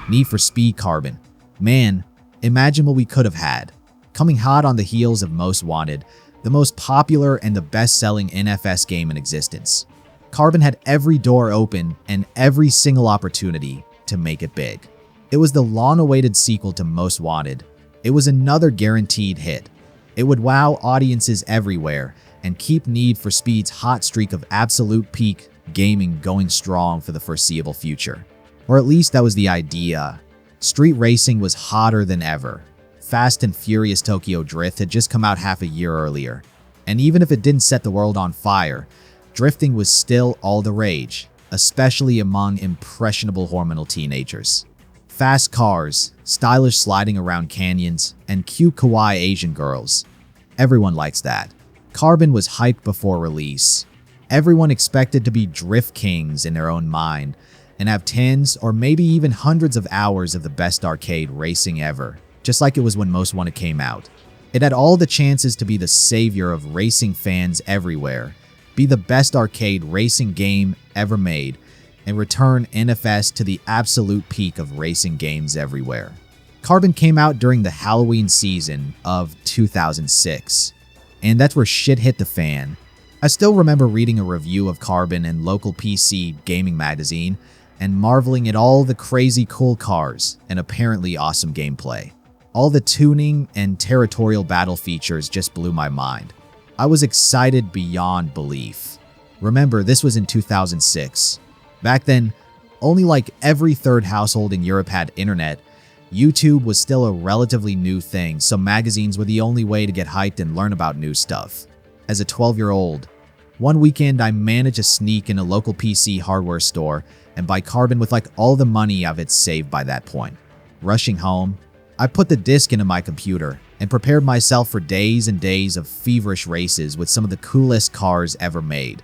Need for Speed Carbon. Man, imagine what we could have had. Coming hot on the heels of Most Wanted, the most popular and the best-selling NFS game in existence. Carbon had every door open and every single opportunity to make it big. It was the long-awaited sequel to Most Wanted. It was another guaranteed hit. It would wow audiences everywhere and keep Need for Speed's hot streak of absolute peak gaming going strong for the foreseeable future. Or at least that was the idea. Street racing was hotter than ever. Fast and Furious Tokyo Drift had just come out half a year earlier. And even if it didn't set the world on fire, drifting was still all the rage, especially among impressionable hormonal teenagers. Fast cars, stylish sliding around canyons, and cute kawaii Asian girls. Everyone likes that. Carbon was hyped before release. Everyone expected to be drift kings in their own mind and have tens or maybe even hundreds of hours of the best arcade racing ever, just like it was when Most Wanted came out. It had all the chances to be the savior of racing fans everywhere, be the best arcade racing game ever made, and return NFS to the absolute peak of racing games everywhere. Carbon came out during the Halloween season of 2006, and that's where shit hit the fan. I still remember reading a review of Carbon in local PC gaming magazine and marveling at all the crazy cool cars and apparently awesome gameplay. All the tuning and territorial battle features just blew my mind. I was excited beyond belief. Remember, this was in 2006. Back then, only like every third household in Europe had internet. YouTube was still a relatively new thing, so magazines were the only way to get hyped and learn about new stuff. As a 12-year-old, one weekend I managed to sneak in a local PC hardware store and buy Carbon with like all the money I've had saved by that point. Rushing home, I put the disc into my computer and prepared myself for days and days of feverish races with some of the coolest cars ever made.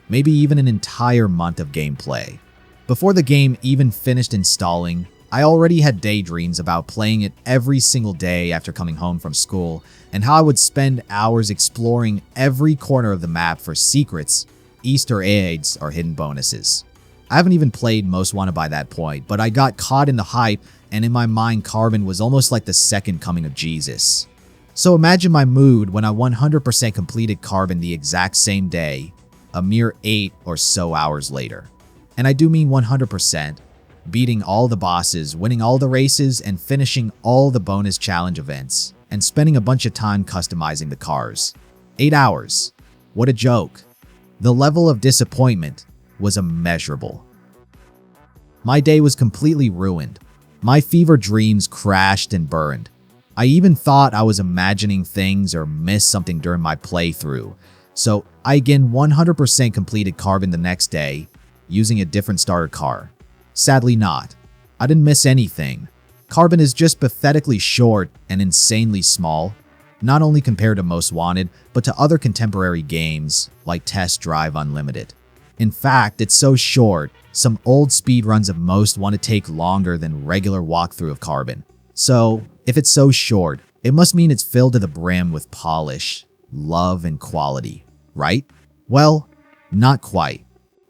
Maybe even an entire month of gameplay. Before the game even finished installing, I already had daydreams about playing it every single day after coming home from school and how I would spend hours exploring every corner of the map for secrets, Easter eggs, or hidden bonuses. I haven't even played Most Wanted by that point, but I got caught in the hype, and in my mind Carbon was almost like the second coming of Jesus. So imagine my mood when I 100% completed Carbon the exact same day, a mere 8 or so hours later. And I do mean 100%, beating all the bosses, winning all the races, and finishing all the bonus challenge events, and spending a bunch of time customizing the cars. 8 hours. What a joke. The level of disappointment was immeasurable. My day was completely ruined. My fever dreams crashed and burned. I even thought I was imagining things or missed something during my playthrough. So I again 100% completed Carbon the next day, using a different starter car. Sadly not. I didn't miss anything. Carbon is just pathetically short and insanely small, not only compared to Most Wanted, but to other contemporary games like Test Drive Unlimited. In fact, it's so short, some old speedruns of Most Wanted take longer than regular walkthrough of Carbon. So, if it's so short, it must mean it's filled to the brim with polish, love, and quality, right? Well, not quite.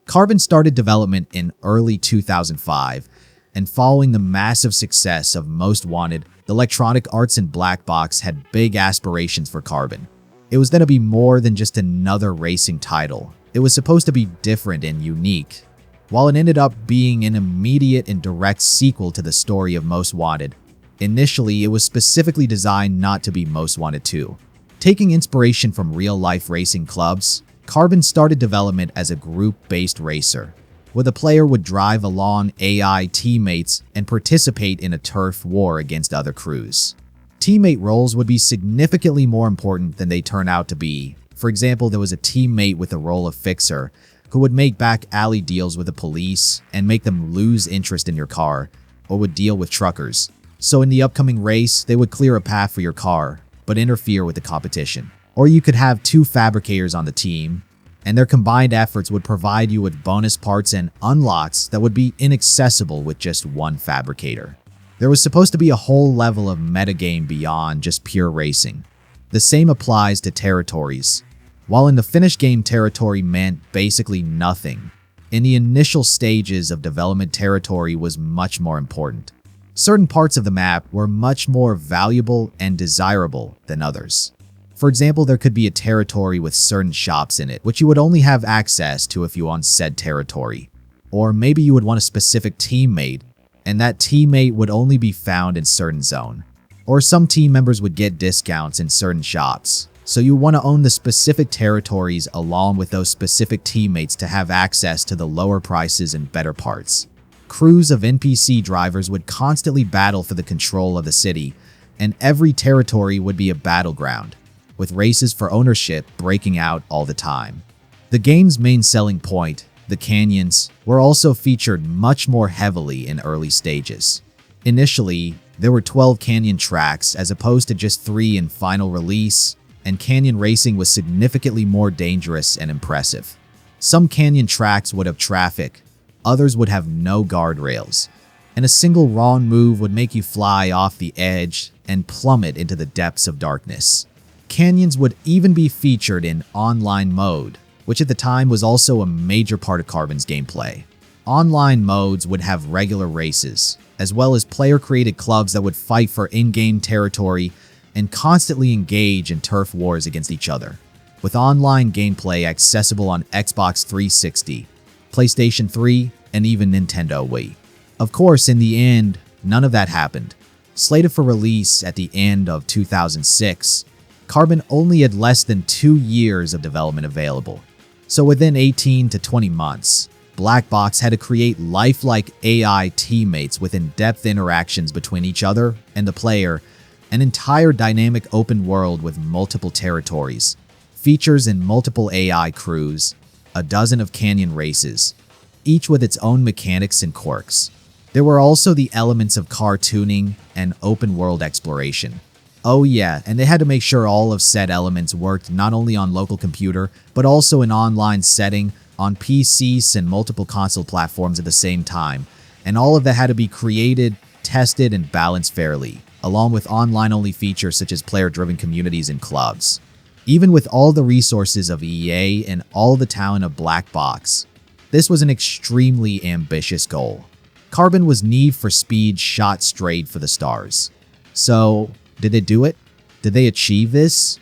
Carbon started development in early 2005, and following the massive success of Most Wanted, the Electronic Arts and Black Box had big aspirations for Carbon. It was going to be more than just another racing title. It was supposed to be different and unique. While it ended up being an immediate and direct sequel to the story of Most Wanted, initially it was specifically designed not to be Most Wanted 2. Taking inspiration from real-life racing clubs, Carbon started development as a group-based racer, where the player would drive along AI teammates and participate in a turf war against other crews. Teammate roles would be significantly more important than they turn out to be. For example, there was a teammate with the role of fixer who would make back alley deals with the police and make them lose interest in your car, or would deal with truckers. So in the upcoming race, they would clear a path for your car, but interfere with the competition. Or you could have 2 fabricators on the team, and their combined efforts would provide you with bonus parts and unlocks that would be inaccessible with just one fabricator. There was supposed to be a whole level of metagame beyond just pure racing. The same applies to territories. While in the finished game territory meant basically nothing, in the initial stages of development territory was much more important. Certain parts of the map were much more valuable and desirable than others. For example, there could be a territory with certain shops in it, which you would only have access to if you own said territory. Or maybe you would want a specific teammate, and that teammate would only be found in certain zone. Or some team members would get discounts in certain shops. So you want to own the specific territories along with those specific teammates to have access to the lower prices and better parts. Crews of NPC drivers would constantly battle for the control of the city, and every territory would be a battleground, with races for ownership breaking out all the time. The game's main selling point, the canyons, were also featured much more heavily in early stages. Initially, there were 12 canyon tracks as opposed to just 3 in final release, and canyon racing was significantly more dangerous and impressive. Some canyon tracks would have traffic, others would have no guardrails, and a single wrong move would make you fly off the edge and plummet into the depths of darkness. Canyons would even be featured in online mode, which at the time was also a major part of Carbon's gameplay. Online modes would have regular races, as well as player-created clubs that would fight for in-game territory and constantly engage in turf wars against each other, with online gameplay accessible on Xbox 360, PlayStation 3, and even Nintendo Wii. Of course, in the end, none of that happened. Slated for release at the end of 2006, Carbon only had less than 2 years of development available. So within 18 to 20 months, Black Box had to create lifelike AI teammates with in-depth interactions between each other and the player, an entire dynamic open world with multiple territories, features in multiple AI crews, a dozen of canyon races, each with its own mechanics and quirks. There were also the elements of car tuning and open world exploration. Oh yeah, and they had to make sure all of said elements worked not only on local computer, but also in online setting, on PCs and multiple console platforms at the same time, and all of that had to be created, tested, and balanced fairly, along with online-only features such as player-driven communities and clubs. Even with all the resources of EA and all the talent of Black Box, this was an extremely ambitious goal. Carbon was Need for Speed shot straight for the stars. So, did they do it? Did they achieve this?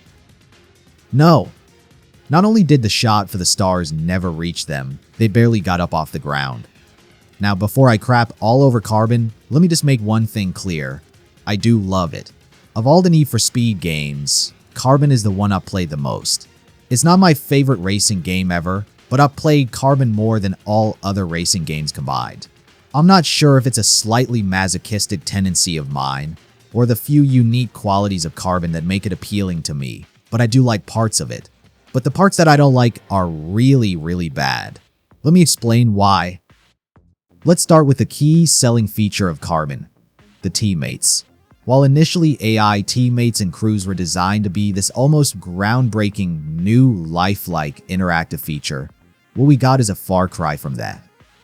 No. Not only did the shot for the stars never reach them, they barely got up off the ground. Now, before I crap all over Carbon, let me just make one thing clear. I do love it. Of all the Need for Speed games, Carbon is the one I've played the most. It's not my favorite racing game ever, but I've played Carbon more than all other racing games combined. I'm not sure if it's a slightly masochistic tendency of mine, or the few unique qualities of Carbon that make it appealing to me, but I do like parts of it. But the parts that I don't like are really, really bad. Let me explain why. Let's start with the key selling feature of Carbon, the teammates. While initially AI teammates and crews were designed to be this almost groundbreaking, new, lifelike, interactive feature, what we got is a far cry from that.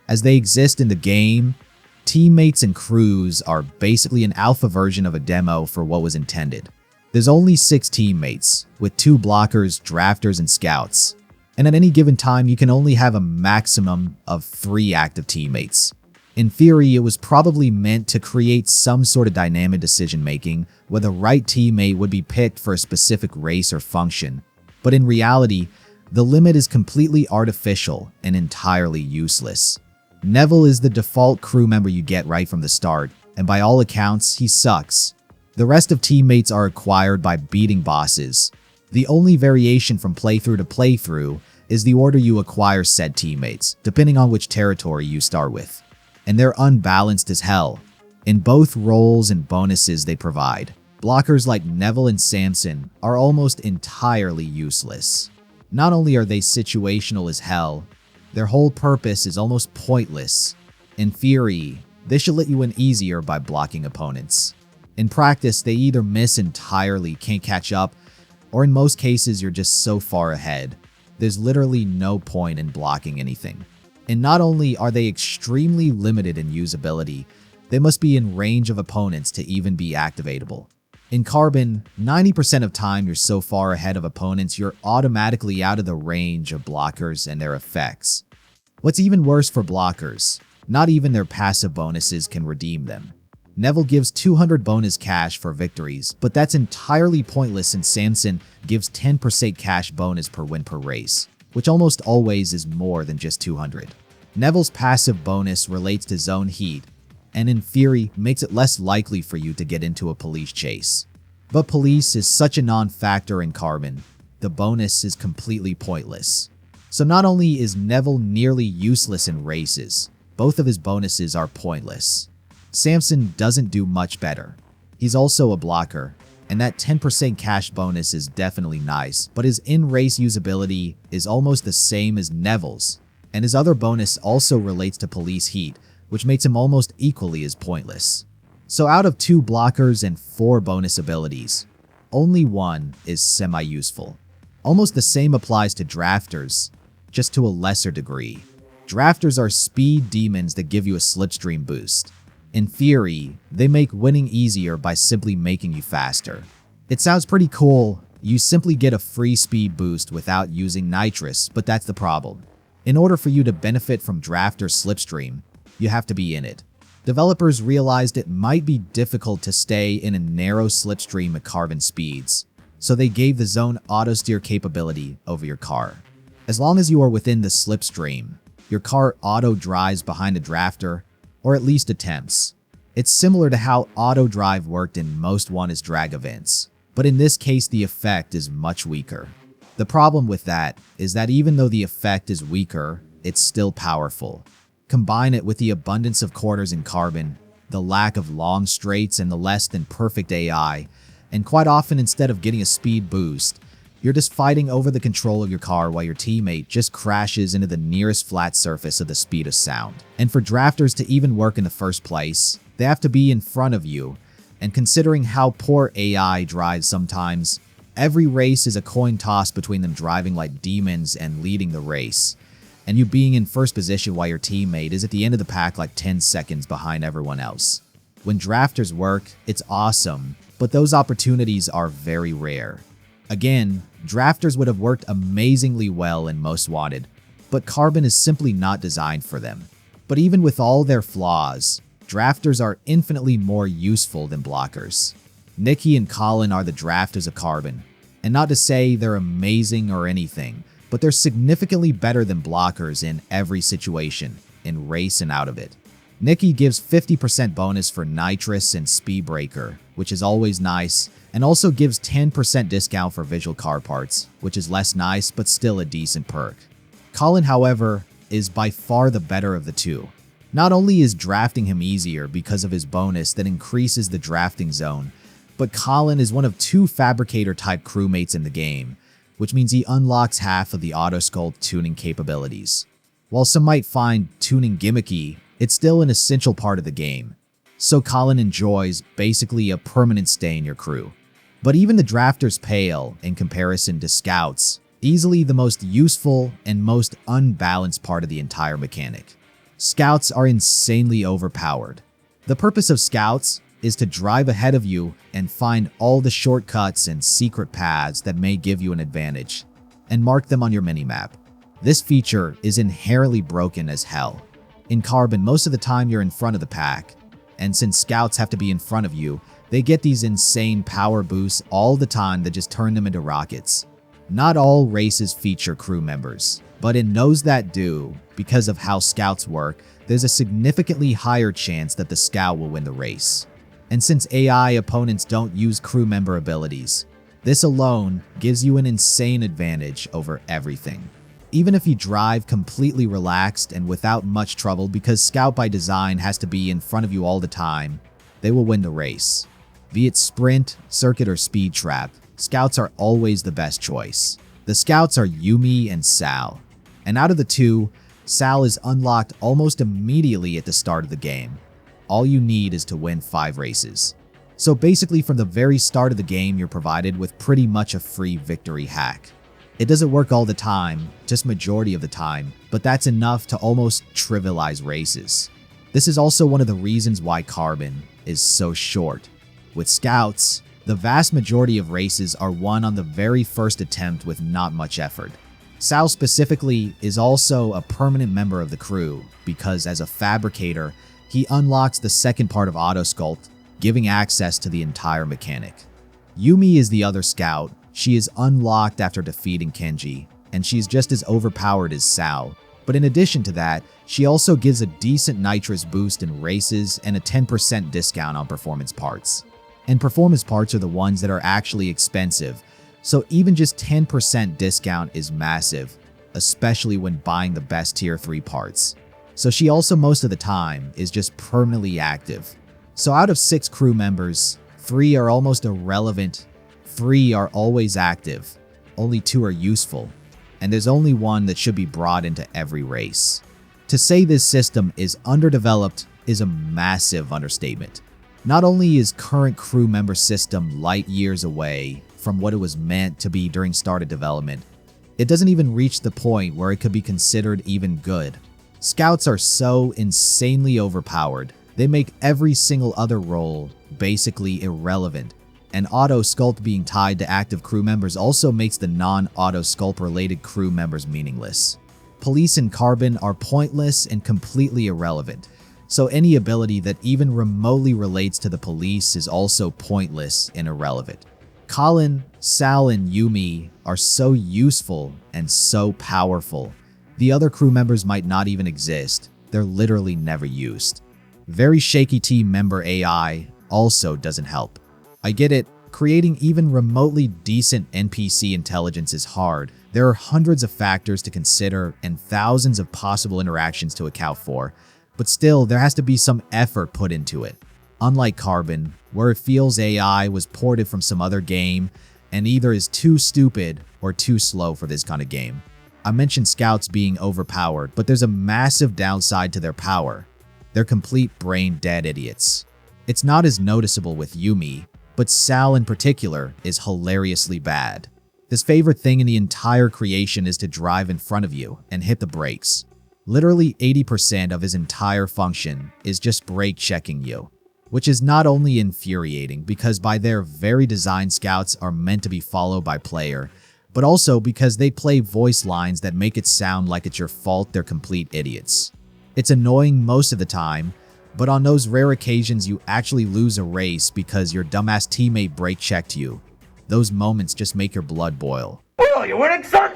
As they exist in the game, teammates and crews are basically an alpha version of a demo for what was intended. There's only 6 teammates, with 2 blockers, drafters, and scouts. And at any given time, you can only have a maximum of 3 active teammates. In theory, it was probably meant to create some sort of dynamic decision-making, where the right teammate would be picked for a specific race or function. But in reality, the limit is completely artificial and entirely useless. Neville is the default crew member you get right from the start, and by all accounts, he sucks. The rest of teammates are acquired by beating bosses. The only variation from playthrough to playthrough is the order you acquire said teammates, depending on which territory you start with. And they're unbalanced as hell, in both roles and bonuses they provide. Blockers like Neville and Samson are almost entirely useless. Not only are they situational as hell, their whole purpose is almost pointless. In theory, they should let you win easier by blocking opponents. In practice, they either miss entirely, can't catch up, or in most cases, you're just so far ahead. There's literally no point in blocking anything. And not only are they extremely limited in usability, they must be in range of opponents to even be activatable. In Carbon, 90% of time you're so far ahead of opponents, you're automatically out of the range of blockers and their effects. What's even worse for blockers, not even their passive bonuses can redeem them. Neville gives 200 bonus cash for victories, but that's entirely pointless since Samson gives 10% cash bonus per win per race, which almost always is more than just 200. Neville's passive bonus relates to zone heat, and in theory makes it less likely for you to get into a police chase. But police is such a non-factor in Carbon, the bonus is completely pointless. So not only is Neville nearly useless in races, both of his bonuses are pointless. Samson doesn't do much better. He's also a blocker, and that 10% cash bonus is definitely nice, but his in-race usability is almost the same as Neville's, and his other bonus also relates to police heat, which makes him almost equally as pointless. So out of 2 blockers and 4 bonus abilities, only one is semi-useful. Almost the same applies to drafters, just to a lesser degree. Drafters are speed demons that give you a slipstream boost. In theory, they make winning easier by simply making you faster. It sounds pretty cool. You simply get a free speed boost without using nitrous, but that's the problem. In order for you to benefit from drafter slipstream, you have to be in it. Developers realized it might be difficult to stay in a narrow slipstream at Carbon speeds, so they gave the zone auto-steer capability over your car. As long as you are within the slipstream, your car auto-drives behind a drafter, or at least attempts. It's similar to how auto-drive worked in most one-is drag events, but in this case the effect is much weaker. The problem with that is that even though the effect is weaker, it's still powerful. Combine it with the abundance of quarters in Carbon, the lack of long straights, and the less than perfect AI, and quite often instead of getting a speed boost, you're just fighting over the control of your car while your teammate just crashes into the nearest flat surface at the speed of sound. And for drafters to even work in the first place, they have to be in front of you, and considering how poor AI drives sometimes, every race is a coin toss between them driving like demons and leading the race, and you being in first position while your teammate is at the end of the pack like 10 seconds behind everyone else. When drafters work, it's awesome, but those opportunities are very rare. Again, drafters would have worked amazingly well in Most Wanted, but Carbon is simply not designed for them. But even with all their flaws, drafters are infinitely more useful than blockers. Nikki and Colin are the drafters of Carbon, and not to say they're amazing or anything, but they're significantly better than blockers in every situation, in race and out of it. Nikki gives 50% bonus for nitrous and speed breaker, which is always nice, and also gives 10% discount for visual car parts, which is less nice but still a decent perk. Colin, however, is by far the better of the two. Not only is drafting him easier because of his bonus that increases the drafting zone, but Colin is one of 2 fabricator-type crewmates in the game, which means he unlocks half of the AutoSculpt tuning capabilities. While some might find tuning gimmicky, it's still an essential part of the game, so Colin enjoys basically a permanent stay in your crew. But even the drafters pale in comparison to scouts, easily the most useful and most unbalanced part of the entire mechanic. Scouts are insanely overpowered. The purpose of scouts is to drive ahead of you and find all the shortcuts and secret paths that may give you an advantage, and mark them on your minimap. This feature is inherently broken as hell. In Carbon, most of the time you're in front of the pack, and since scouts have to be in front of you, they get these insane power boosts all the time that just turn them into rockets. Not all races feature crew members, but in those that do, because of how scouts work, there's a significantly higher chance that the scout will win the race. And since AI opponents don't use crew member abilities, this alone gives you an insane advantage over everything. Even if you drive completely relaxed and without much trouble, because Scout by design has to be in front of you all the time, they will win the race. Be it sprint, circuit, or speed trap, Scouts are always the best choice. The Scouts are Yumi and Sal, and out of the 2, Sal is unlocked almost immediately at the start of the game. All you need is to win 5 races. So basically from the very start of the game, you're provided with pretty much a free victory hack. It doesn't work all the time, just majority of the time, but that's enough to almost trivialize races. This is also one of the reasons why Carbon is so short. With Scouts, the vast majority of races are won on the very first attempt with not much effort. Sal specifically is also a permanent member of the crew because as a fabricator, he unlocks the second part of AutoSculpt, giving access to the entire mechanic. Yumi is the other scout. She is unlocked after defeating Kenji, and she's just as overpowered as Sao. But in addition to that, she also gives a decent nitrous boost in races and a 10% discount on performance parts. And performance parts are the ones that are actually expensive, so even just 10% discount is massive, especially when buying the best tier 3 parts. So she also most of the time is just permanently active. So out of 6 crew members, 3 are almost irrelevant, 3 are always active, only 2 are useful, and there's only 1 that should be brought into every race. To say this system is underdeveloped is a massive understatement. Not only is current crew member system light years away from what it was meant to be during start of development, it doesn't even reach the point where it could be considered even good. Scouts are so insanely overpowered, they make every single other role basically irrelevant, and AutoSculpt being tied to active crew members also makes the non-AutoSculpt related crew members meaningless. Police and Carbon are pointless and completely irrelevant, so any ability that even remotely relates to the police is also pointless and irrelevant. Colin, Sal, and Yumi are so useful and so powerful. The other crew members might not even exist. They're literally never used. Very shaky team member AI also doesn't help. I get it, creating even remotely decent NPC intelligence is hard. There are hundreds of factors to consider and thousands of possible interactions to account for, but still there has to be some effort put into it. Unlike Carbon, where it feels AI was ported from some other game and either is too stupid or too slow for this kind of game. I mentioned scouts being overpowered, but there's a massive downside to their power. They're complete brain-dead idiots. It's not as noticeable with Yumi, but Sal in particular is hilariously bad. His favorite thing in the entire creation is to drive in front of you and hit the brakes. Literally 80% of his entire function is just brake checking you, which is not only infuriating because by their very design scouts are meant to be followed by player, but also because they play voice lines that make it sound like it's your fault they're complete idiots. It's annoying most of the time, but on those rare occasions you actually lose a race because your dumbass teammate brake checked you. Those moments just make your blood boil. Well, you winning, son?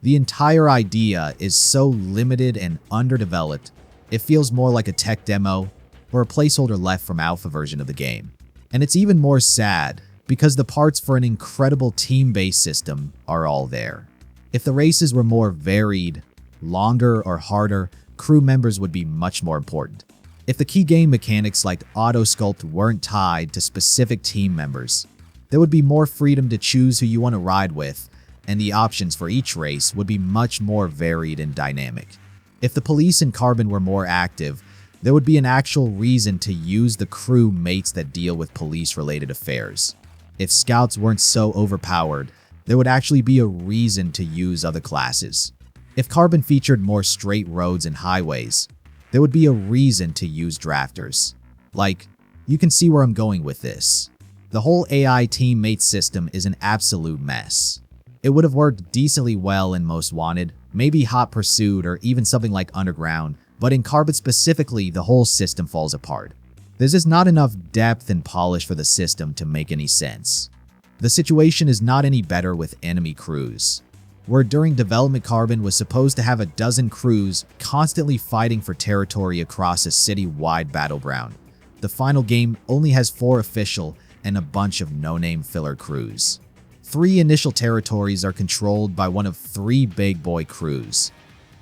The entire idea is so limited and underdeveloped, it feels more like a tech demo or a placeholder left from alpha version of the game. And it's even more sad because the parts for an incredible team-based system are all there. If the races were more varied, longer, or harder, crew members would be much more important. If the key game mechanics like AutoSculpt weren't tied to specific team members, there would be more freedom to choose who you want to ride with, and the options for each race would be much more varied and dynamic. If the police and Carbon were more active, there would be an actual reason to use the crew mates that deal with police-related affairs. If scouts weren't so overpowered, there would actually be a reason to use other classes. If Carbon featured more straight roads and highways, there would be a reason to use drafters. Like, you can see where I'm going with this. The whole AI teammate system is an absolute mess. It would have worked decently well in Most Wanted, maybe Hot Pursuit, or even something like Underground, but in Carbon specifically, the whole system falls apart. There's just not enough depth and polish for the system to make any sense. The situation is not any better with enemy crews, where during development Carbon was supposed to have a dozen crews constantly fighting for territory across a city-wide battleground. The final game only has 4 official and a bunch of no-name filler crews. 3 initial territories are controlled by one of 3 big boy crews,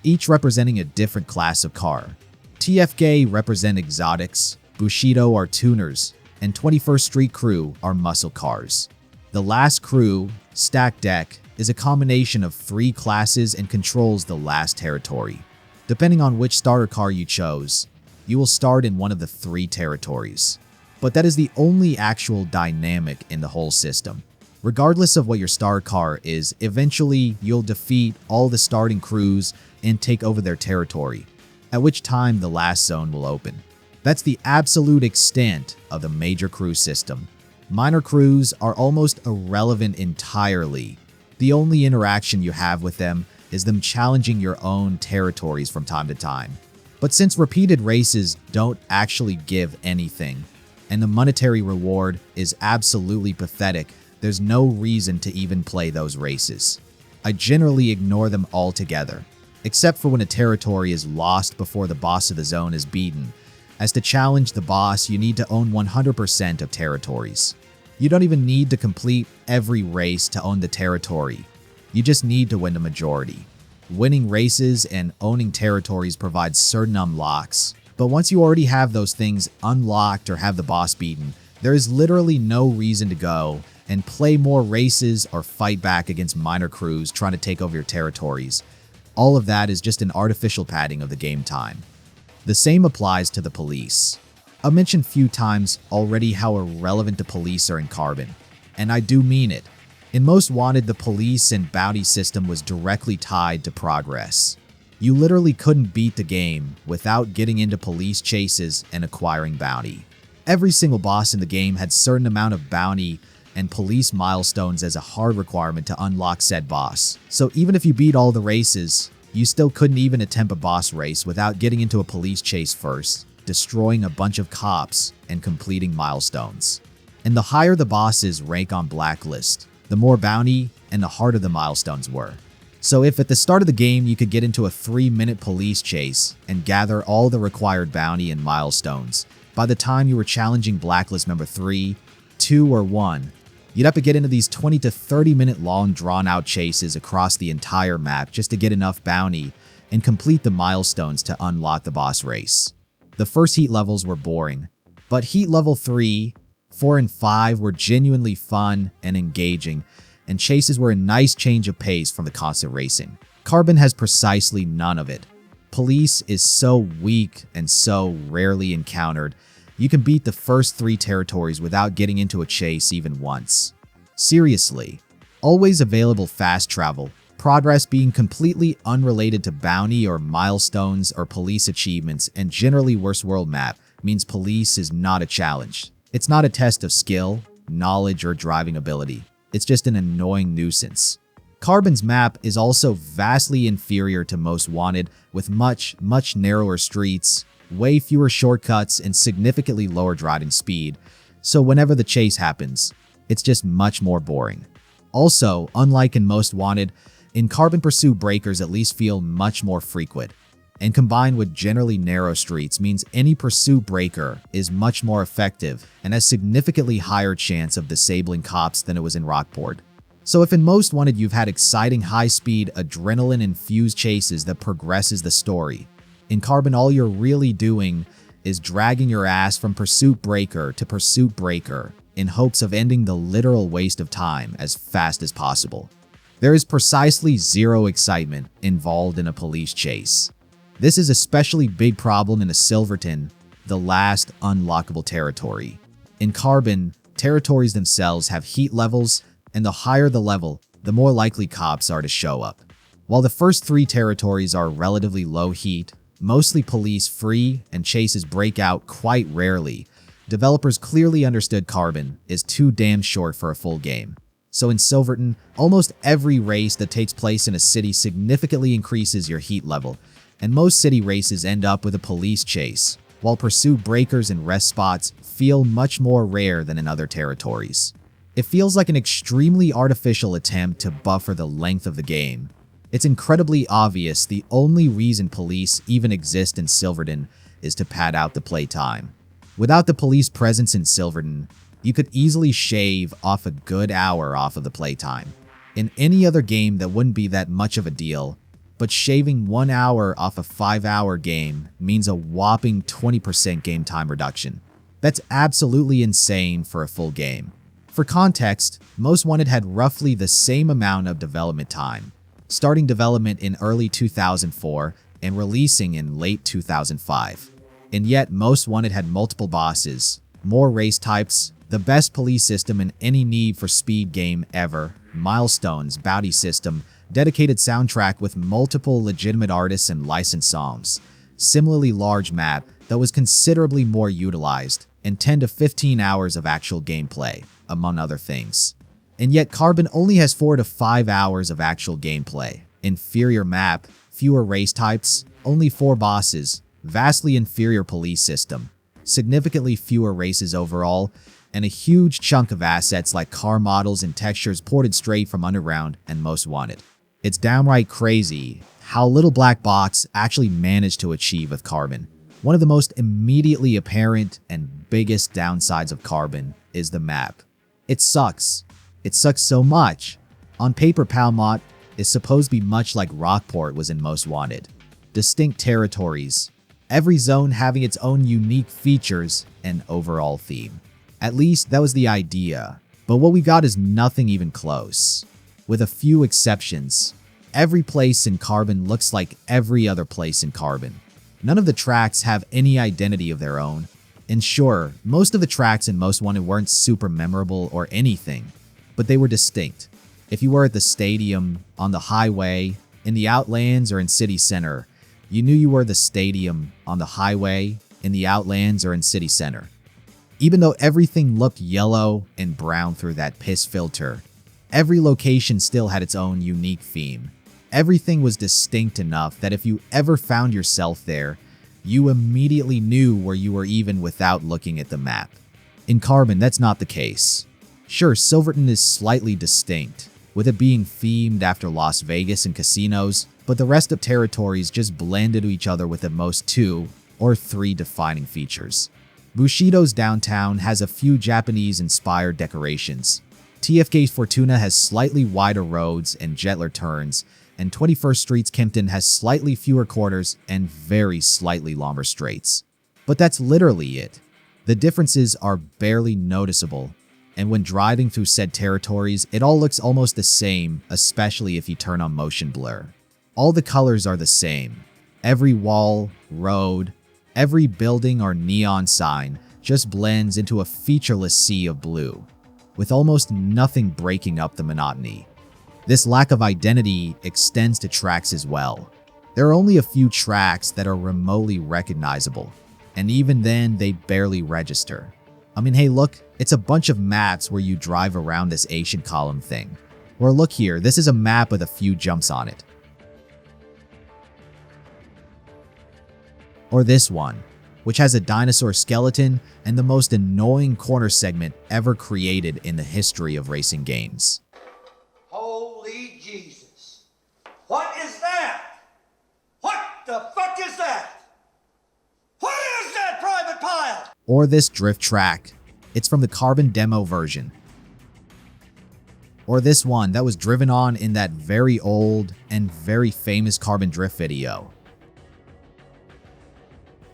each representing a different class of car. TFK represent exotics, Bushido are tuners, and 21st Street crew are muscle cars. The last crew, Stack Deck, is a combination of 3 classes and controls the last territory. Depending on which starter car you chose, you will start in one of the 3 territories. But that is the only actual dynamic in the whole system. Regardless of what your starter car is, eventually you'll defeat all the starting crews and take over their territory, at which time the last zone will open. That's the absolute extent of the major crew system. Minor crews are almost irrelevant entirely. The only interaction you have with them is them challenging your own territories from time to time. But since repeated races don't actually give anything, and the monetary reward is absolutely pathetic, there's no reason to even play those races. I generally ignore them altogether, except for when a territory is lost before the boss of the zone is beaten. As to challenge the boss, you need to own 100% of territories. You don't even need to complete every race to own the territory. You just need to win the majority. Winning races and owning territories provides certain unlocks, but once you already have those things unlocked or have the boss beaten, there is literally no reason to go and play more races or fight back against minor crews trying to take over your territories. All of that is just an artificial padding of the game time. The same applies to the police. I've mentioned a few times already how irrelevant the police are in Carbon, and I do mean it. In Most Wanted, the police and bounty system was directly tied to progress. You literally couldn't beat the game without getting into police chases and acquiring bounty. Every single boss in the game had certain amount of bounty and police milestones as a hard requirement to unlock said boss. So even if you beat all the races, you still couldn't even attempt a boss race without getting into a police chase first, destroying a bunch of cops, and completing milestones. And the higher the bosses rank on Blacklist, the more bounty and the harder the milestones were. So if at the start of the game you could get into a 3-minute police chase and gather all the required bounty and milestones, by the time you were challenging Blacklist number 3, 2, or 1, you'd have to get into these 20 to 30 minute long drawn out chases across the entire map just to get enough bounty and complete the milestones to unlock the boss race. The first heat levels were boring, but heat level 3, 4, and 5 were genuinely fun and engaging, and chases were a nice change of pace from the constant racing. Carbon has precisely none of it. Police is so weak and so rarely encountered, you can beat the first 3 territories without getting into a chase even once. Seriously. Always available fast travel, progress being completely unrelated to bounty or milestones or police achievements, and generally worse world map means police is not a challenge. It's not a test of skill, knowledge, or driving ability. It's just an annoying nuisance. Carbon's map is also vastly inferior to Most Wanted, with much narrower streets, way fewer shortcuts, and significantly lower driving speed, so whenever the chase happens, it's just much more boring. Also, unlike in Most Wanted, in Carbon pursuit breakers at least feel much more frequent, and combined with generally narrow streets means any pursuit breaker is much more effective and has significantly higher chance of disabling cops than it was in Rockport. So if in Most Wanted you've had exciting high-speed, adrenaline-infused chases that progresses the story, in Carbon all you're really doing is dragging your ass from pursuit breaker to pursuit breaker in hopes of ending the literal waste of time as fast as possible. There is precisely zero excitement involved in a police chase. This is especially big problem in a Silverton, the last unlockable territory. In Carbon, territories themselves have heat levels, and the higher the level, the more likely cops are to show up. While the first 3 territories are relatively low heat, mostly police free, and chases break out quite rarely, developers clearly understood Carbon is too damn short for a full game. So in Silverton, almost every race that takes place in a city significantly increases your heat level, and most city races end up with a police chase, while pursuit breakers and rest spots feel much more rare than in other territories. It feels like an extremely artificial attempt to buffer the length of the game. It's incredibly obvious the only reason police even exist in Silverton is to pad out the playtime. Without the police presence in Silverton, you could easily shave off a good hour off of the playtime. In any other game that wouldn't be that much of a deal, but shaving 1 hour off a 5-hour game means a whopping 20% game time reduction. That's absolutely insane for a full game. For context, Most Wanted had roughly the same amount of development time, starting development in early 2004 and releasing in late 2005. And yet, Most Wanted had multiple bosses, more race types, the best police system in any Need for Speed game ever, milestones, bounty system, dedicated soundtrack with multiple legitimate artists and licensed songs, similarly large map that was considerably more utilized, and 10 to 15 hours of actual gameplay, among other things. And yet Carbon only has 4 to 5 hours of actual gameplay, inferior map, fewer race types, only 4 bosses, vastly inferior police system, significantly fewer races overall, and a huge chunk of assets like car models and textures ported straight from Underground and Most Wanted. It's downright crazy how little black box actually managed to achieve with Carbon. One of the most immediately apparent and biggest downsides of Carbon is the map. It sucks. It sucks so much. On paper, Palmot is supposed to be much like Rockport was in Most Wanted. Distinct territories, every zone having its own unique features and overall theme. At least that was the idea, but what we got is nothing even close. With a few exceptions, every place in Carbon looks like every other place in Carbon. None of the tracks have any identity of their own, and sure, most of the tracks in Most Wanted weren't super memorable or anything, but they were distinct. If you were at the stadium, on the highway, in the Outlands, or in City Center, you knew you were the stadium, on the highway, in the Outlands, or in City Center. Even though everything looked yellow and brown through that piss filter, every location still had its own unique theme. Everything was distinct enough that if you ever found yourself there, you immediately knew where you were even without looking at the map. In Carbon, that's not the case. Sure, Silverton is slightly distinct, with it being themed after Las Vegas and casinos, but the rest of territories just blend into each other with at most 2 or 3 defining features. Bushido's downtown has a few Japanese-inspired decorations. TFK's Fortuna has slightly wider roads and gentler turns, and 21st Street's Kempton has slightly fewer corners and very slightly longer straights. But that's literally it. The differences are barely noticeable, and when driving through said territories, it all looks almost the same, especially if you turn on motion blur. All the colors are the same. Every wall, road, every building or neon sign just blends into a featureless sea of blue, with almost nothing breaking up the monotony. This lack of identity extends to tracks as well. There are only a few tracks that are remotely recognizable, and even then they barely register. I mean, hey look, it's a bunch of maps where you drive around this ancient column thing. Or look here, this is a map with a few jumps on it. Or this one, which has a dinosaur skeleton and the most annoying corner segment ever created in the history of racing games. Holy Jesus. What is that? What the fuck is that? What is that private pile? Or this drift track. It's from the Carbon demo version. Or this one that was driven on in that very old and very famous Carbon drift video.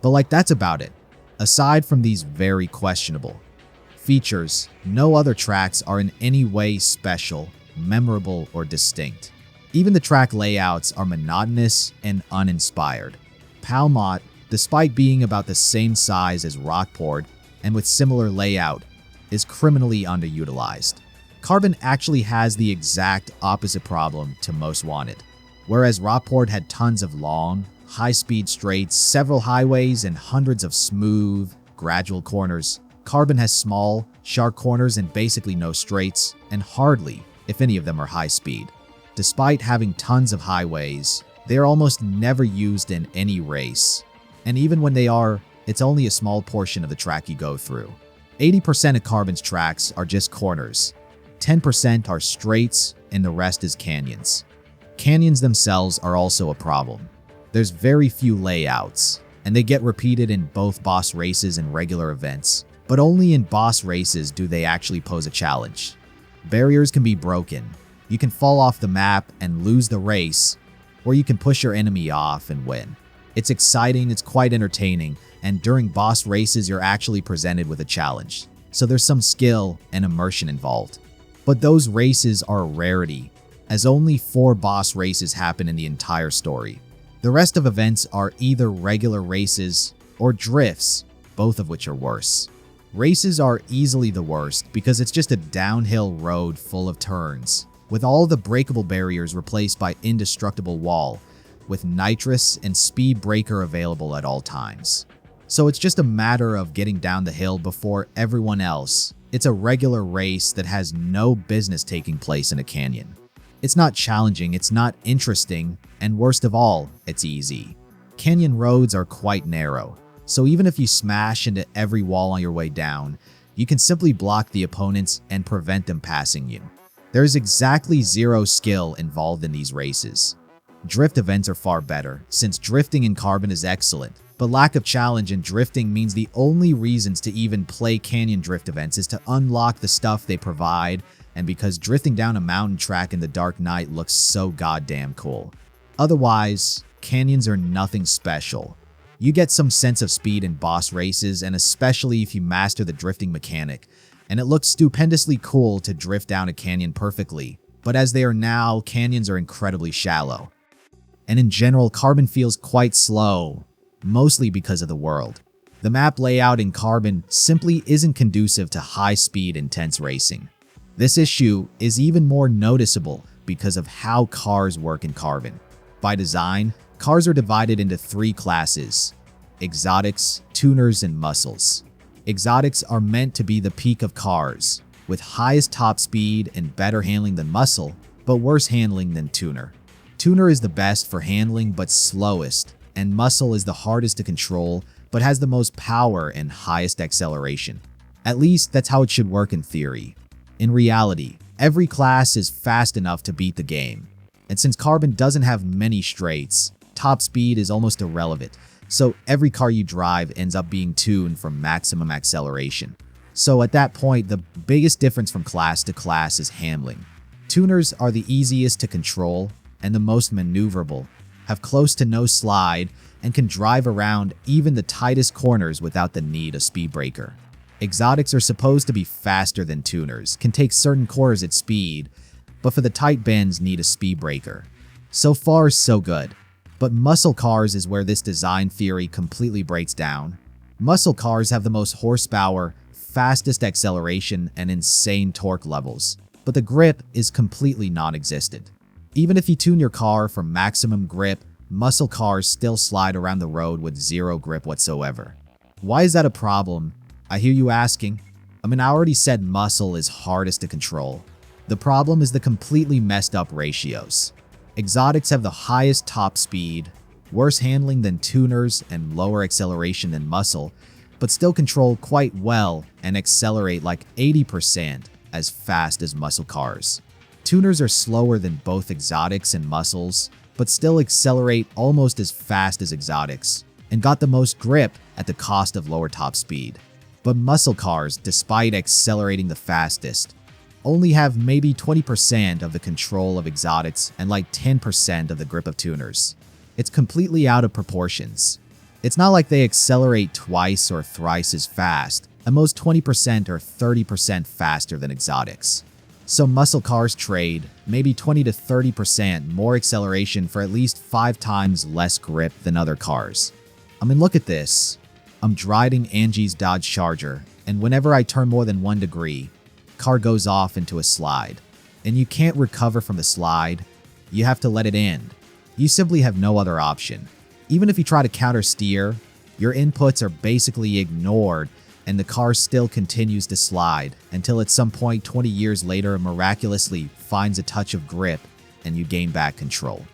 But like, that's about it. Aside from these very questionable features, no other tracks are in any way special, memorable, or distinct. Even the track layouts are monotonous and uninspired. Palmot, despite being about the same size as Rockport and with similar layout, is criminally underutilized. Carbon actually has the exact opposite problem to Most Wanted. Whereas Rockport had tons of long, high-speed straights, several highways, and hundreds of smooth, gradual corners, Carbon has small, sharp corners and basically no straights, and hardly, if any of them, are high-speed. Despite having tons of highways, they are almost never used in any race. And even when they are, it's only a small portion of the track you go through. 80% of Carbon's tracks are just corners, 10% are straights, and the rest is canyons. Canyons themselves are also a problem. There's very few layouts, and they get repeated in both boss races and regular events, but only in boss races do they actually pose a challenge. Barriers can be broken. You can fall off the map and lose the race, or you can push your enemy off and win. It's exciting, it's quite entertaining, and during boss races you're actually presented with a challenge, so there's some skill and immersion involved. But those races are a rarity, as only 4 boss races happen in the entire story. The rest of events are either regular races or drifts, both of which are worse. Races are easily the worst because it's just a downhill road full of turns, with all the breakable barriers replaced by indestructible wall, with nitrous and speed breaker available at all times. So it's just a matter of getting down the hill before everyone else. It's a regular race that has no business taking place in a canyon. It's not challenging, it's not interesting, and worst of all, it's easy. Canyon roads are quite narrow, so even if you smash into every wall on your way down, you can simply block the opponents and prevent them passing you. There is exactly zero skill involved in these races. Drift events are far better, since drifting in Carbon is excellent, but lack of challenge in drifting means the only reasons to even play canyon drift events is to unlock the stuff they provide, and because drifting down a mountain track in the dark night looks so goddamn cool. Otherwise, canyons are nothing special. You get some sense of speed in boss races, and especially if you master the drifting mechanic, and it looks stupendously cool to drift down a canyon perfectly, but as they are now, canyons are incredibly shallow. And in general, Carbon feels quite slow, mostly because of the world. The map layout in Carbon simply isn't conducive to high-speed, intense racing. This issue is even more noticeable because of how cars work in Carbon. By design, cars are divided into 3 classes: exotics, tuners, and muscles. Exotics are meant to be the peak of cars, with highest top speed and better handling than muscle, but worse handling than tuner. Tuner is the best for handling but slowest, and muscle is the hardest to control but has the most power and highest acceleration. At least that's how it should work in theory. In reality, every class is fast enough to beat the game. And since Carbon doesn't have many straights, top speed is almost irrelevant, so every car you drive ends up being tuned for maximum acceleration. So at that point, the biggest difference from class to class is handling. Tuners are the easiest to control and the most maneuverable, have close to no slide, and can drive around even the tightest corners without the need of speed breaker. Exotics are supposed to be faster than tuners, can take certain corners at speed, but for the tight bends need a speed breaker. So far, so good. But muscle cars is where this design theory completely breaks down. Muscle cars have the most horsepower, fastest acceleration, and insane torque levels, but the grip is completely non-existent. Even if you tune your car for maximum grip, muscle cars still slide around the road with zero grip whatsoever. Why is that a problem? I hear you asking. I already said muscle is hardest to control. The problem is the completely messed up ratios. Exotics have the highest top speed, worse handling than tuners, and lower acceleration than muscle, but still control quite well and accelerate like 80% as fast as muscle cars. Tuners are slower than both exotics and muscles, but still accelerate almost as fast as exotics, and got the most grip at the cost of lower top speed. But muscle cars, despite accelerating the fastest, only have maybe 20% of the control of exotics and like 10% of the grip of tuners. It's completely out of proportions. It's not like they accelerate twice or thrice as fast, at most 20% or 30% faster than exotics. So muscle cars trade maybe 20 to 30% more acceleration for at least 5 times less grip than other cars. Look at this. I'm driving Angie's Dodge Charger, and whenever I turn more than 1 degree, car goes off into a slide. And you can't recover from the slide, you have to let it end. You simply have no other option. Even if you try to counter steer, your inputs are basically ignored and the car still continues to slide until at some point 20 years later it miraculously finds a touch of grip and you gain back control.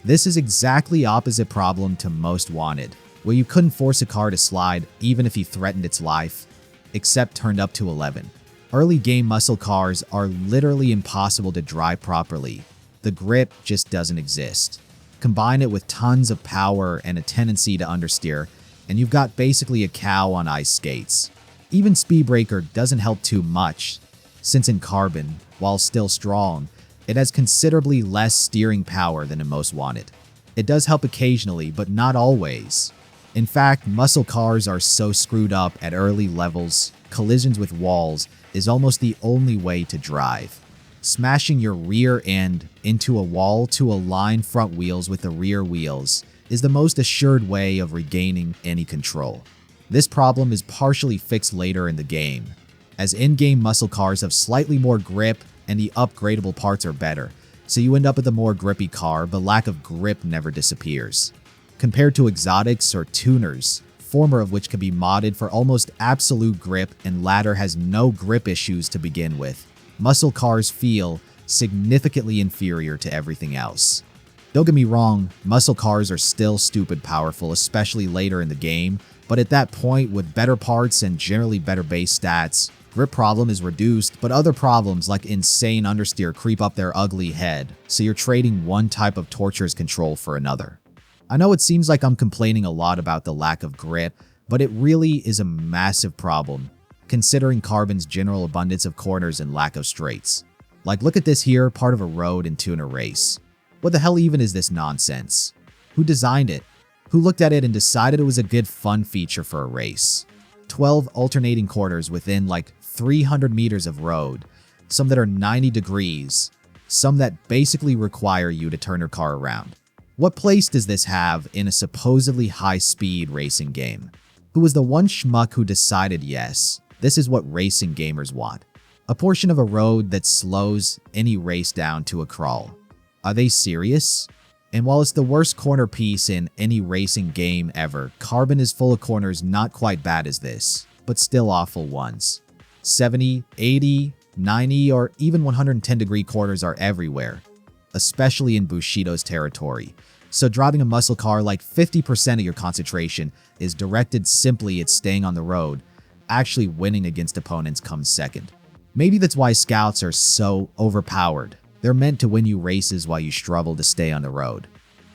This is exactly opposite problem to Most Wanted, where you couldn't force a car to slide even if you threatened its life, except turned up to 11. Early game muscle cars are literally impossible to drive properly. The grip just doesn't exist. Combine it with tons of power and a tendency to understeer, and you've got basically a cow on ice skates. Even speed breaker doesn't help too much, since in Carbon, while still strong, it has considerably less steering power than in Most Wanted. It does help occasionally, but not always. In fact, muscle cars are so screwed up at early levels, collisions with walls is almost the only way to drive. Smashing your rear end into a wall to align front wheels with the rear wheels is the most assured way of regaining any control. This problem is partially fixed later in the game, as in-game muscle cars have slightly more grip and the upgradable parts are better, so you end up with a more grippy car, but lack of grip never disappears. Compared to exotics or tuners, former of which can be modded for almost absolute grip and latter has no grip issues to begin with, muscle cars feel significantly inferior to everything else. Don't get me wrong, muscle cars are still stupid powerful, especially later in the game, but at that point, with better parts and generally better base stats, grip problem is reduced, but other problems like insane understeer creep up their ugly head, so you're trading one type of torture's control for another. I know it seems like I'm complaining a lot about the lack of grip, but it really is a massive problem, considering Carbon's general abundance of corners and lack of straights. Like, look at this here, part of a road and tune a race. What the hell even is this nonsense? Who designed it? Who looked at it and decided it was a good fun feature for a race? 12 alternating corners within like 300 meters of road, some that are 90 degrees, some that basically require you to turn your car around. What place does this have in a supposedly high-speed racing game? Who was the one schmuck who decided, yes, this is what racing gamers want? A portion of a road that slows any race down to a crawl. Are they serious? And while it's the worst corner piece in any racing game ever, Carbon is full of corners not quite bad as this, but still awful ones. 70, 80, 90, or even 110-degree corners are everywhere, especially in Bushido's territory. So driving a muscle car like 50% of your concentration is directed simply at staying on the road. Actually winning against opponents comes second. Maybe that's why scouts are so overpowered. They're meant to win you races while you struggle to stay on the road.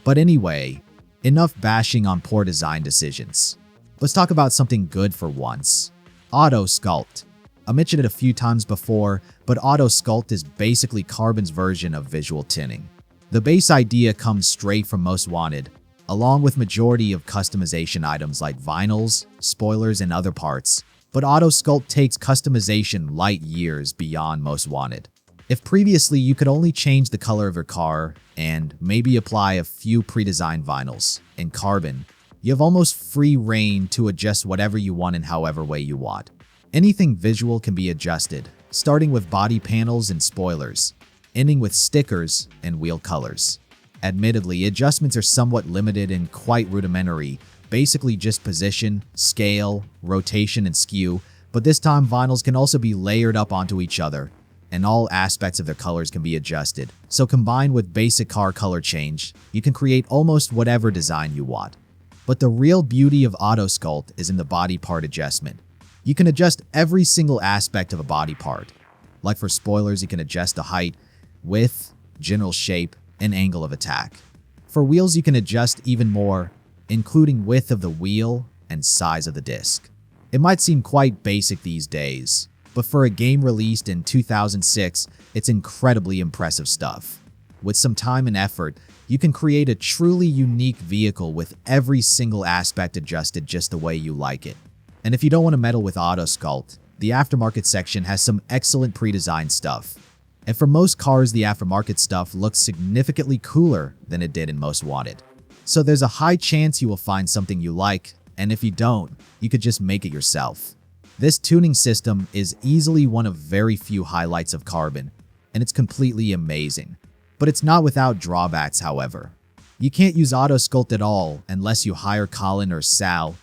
But anyway, enough bashing on poor design decisions. Let's talk about something good for once. AutoSculpt. I mentioned it a few times before, but AutoSculpt is basically Carbon's version of visual tinting. The base idea comes straight from Most Wanted, along with majority of customization items like vinyls, spoilers, and other parts. But AutoSculpt takes customization light years beyond Most Wanted. If previously you could only change the color of your car and maybe apply a few pre-designed vinyls, in Carbon, you have almost free reign to adjust whatever you want in however way you want. Anything visual can be adjusted, starting with body panels and spoilers, ending with stickers and wheel colors. Admittedly, adjustments are somewhat limited and quite rudimentary, basically just position, scale, rotation, and skew, but this time vinyls can also be layered up onto each other, and all aspects of their colors can be adjusted. So combined with basic car color change, you can create almost whatever design you want. But the real beauty of AutoSculpt is in the body part adjustment. You can adjust every single aspect of a body part. Like for spoilers, you can adjust the height, width, general shape, and angle of attack. For wheels, you can adjust even more, including width of the wheel and size of the disc. It might seem quite basic these days, but for a game released in 2006, it's incredibly impressive stuff. With some time and effort, you can create a truly unique vehicle with every single aspect adjusted just the way you like it. And if you don't want to meddle with AutoSculpt, the aftermarket section has some excellent pre-designed stuff. And for most cars, the aftermarket stuff looks significantly cooler than it did in Most Wanted. So there's a high chance you will find something you like, and if you don't, you could just make it yourself. This tuning system is easily one of very few highlights of Carbon, and it's completely amazing. But it's not without drawbacks, however. You can't use AutoSculpt at all unless you hire Colin or Sal,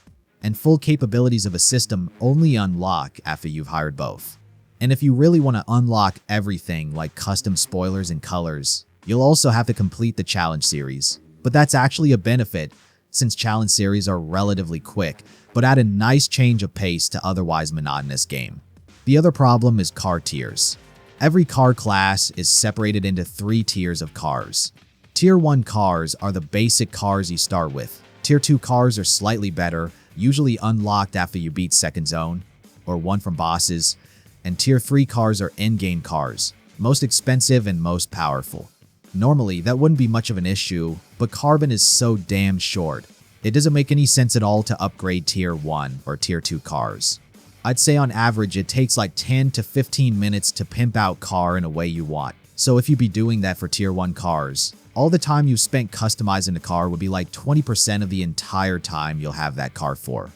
and full capabilities of a system only unlock after you've hired both. And if you really want to unlock everything like custom spoilers and colors, you'll also have to complete the challenge series. But that's actually a benefit, since challenge series are relatively quick, but add a nice change of pace to otherwise monotonous game. The other problem is car tiers. Every car class is separated into 3 tiers of cars. Tier 1 cars are the basic cars you start with. Tier 2 cars are slightly better, usually unlocked after you beat second zone, or one from bosses. And Tier 3 cars are endgame cars, most expensive and most powerful. Normally, that wouldn't be much of an issue, but Carbon is so damn short. It doesn't make any sense at all to upgrade Tier 1 or Tier 2 cars. I'd say on average it takes like 10 to 15 minutes to pimp out car in a way you want. So if you'd be doing that for Tier 1 cars, all the time you spent customizing the car would be like 20% of the entire time you'll have that car for.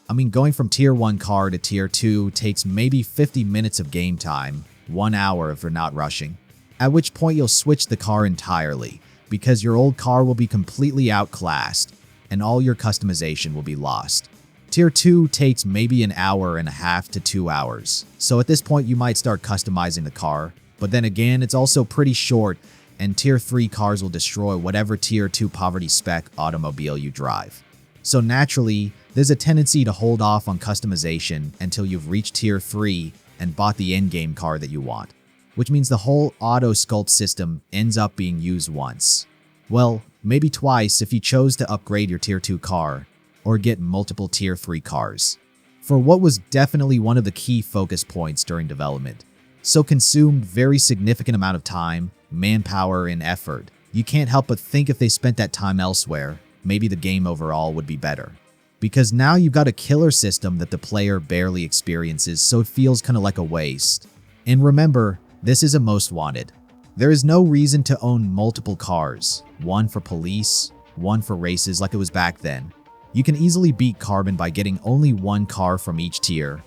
I mean, going from Tier 1 car to Tier 2 takes maybe 50 minutes of game time, 1 hour if you're not rushing. At which point you'll switch the car entirely, because your old car will be completely outclassed, and all your customization will be lost. Tier 2 takes maybe an hour and a half to 2 hours, so at this point you might start customizing the car, but then again it's also pretty short, and Tier 3 cars will destroy whatever Tier 2 poverty spec automobile you drive. So naturally, there's a tendency to hold off on customization until you've reached Tier 3 and bought the in-game car that you want, which means the whole AutoSculpt system ends up being used once. Well, maybe twice if you chose to upgrade your Tier 2 car or get multiple Tier 3 cars. For what was definitely one of the key focus points during development, so consumed very significant amount of time, manpower, and effort, you can't help but think if they spent that time elsewhere, maybe the game overall would be better. Because now you've got a killer system that the player barely experiences, so it feels kind of like a waste. And remember, this is a most wanted. There is no reason to own multiple cars, one for police, one for races like it was back then. You can easily beat Carbon by getting only one car from each tier,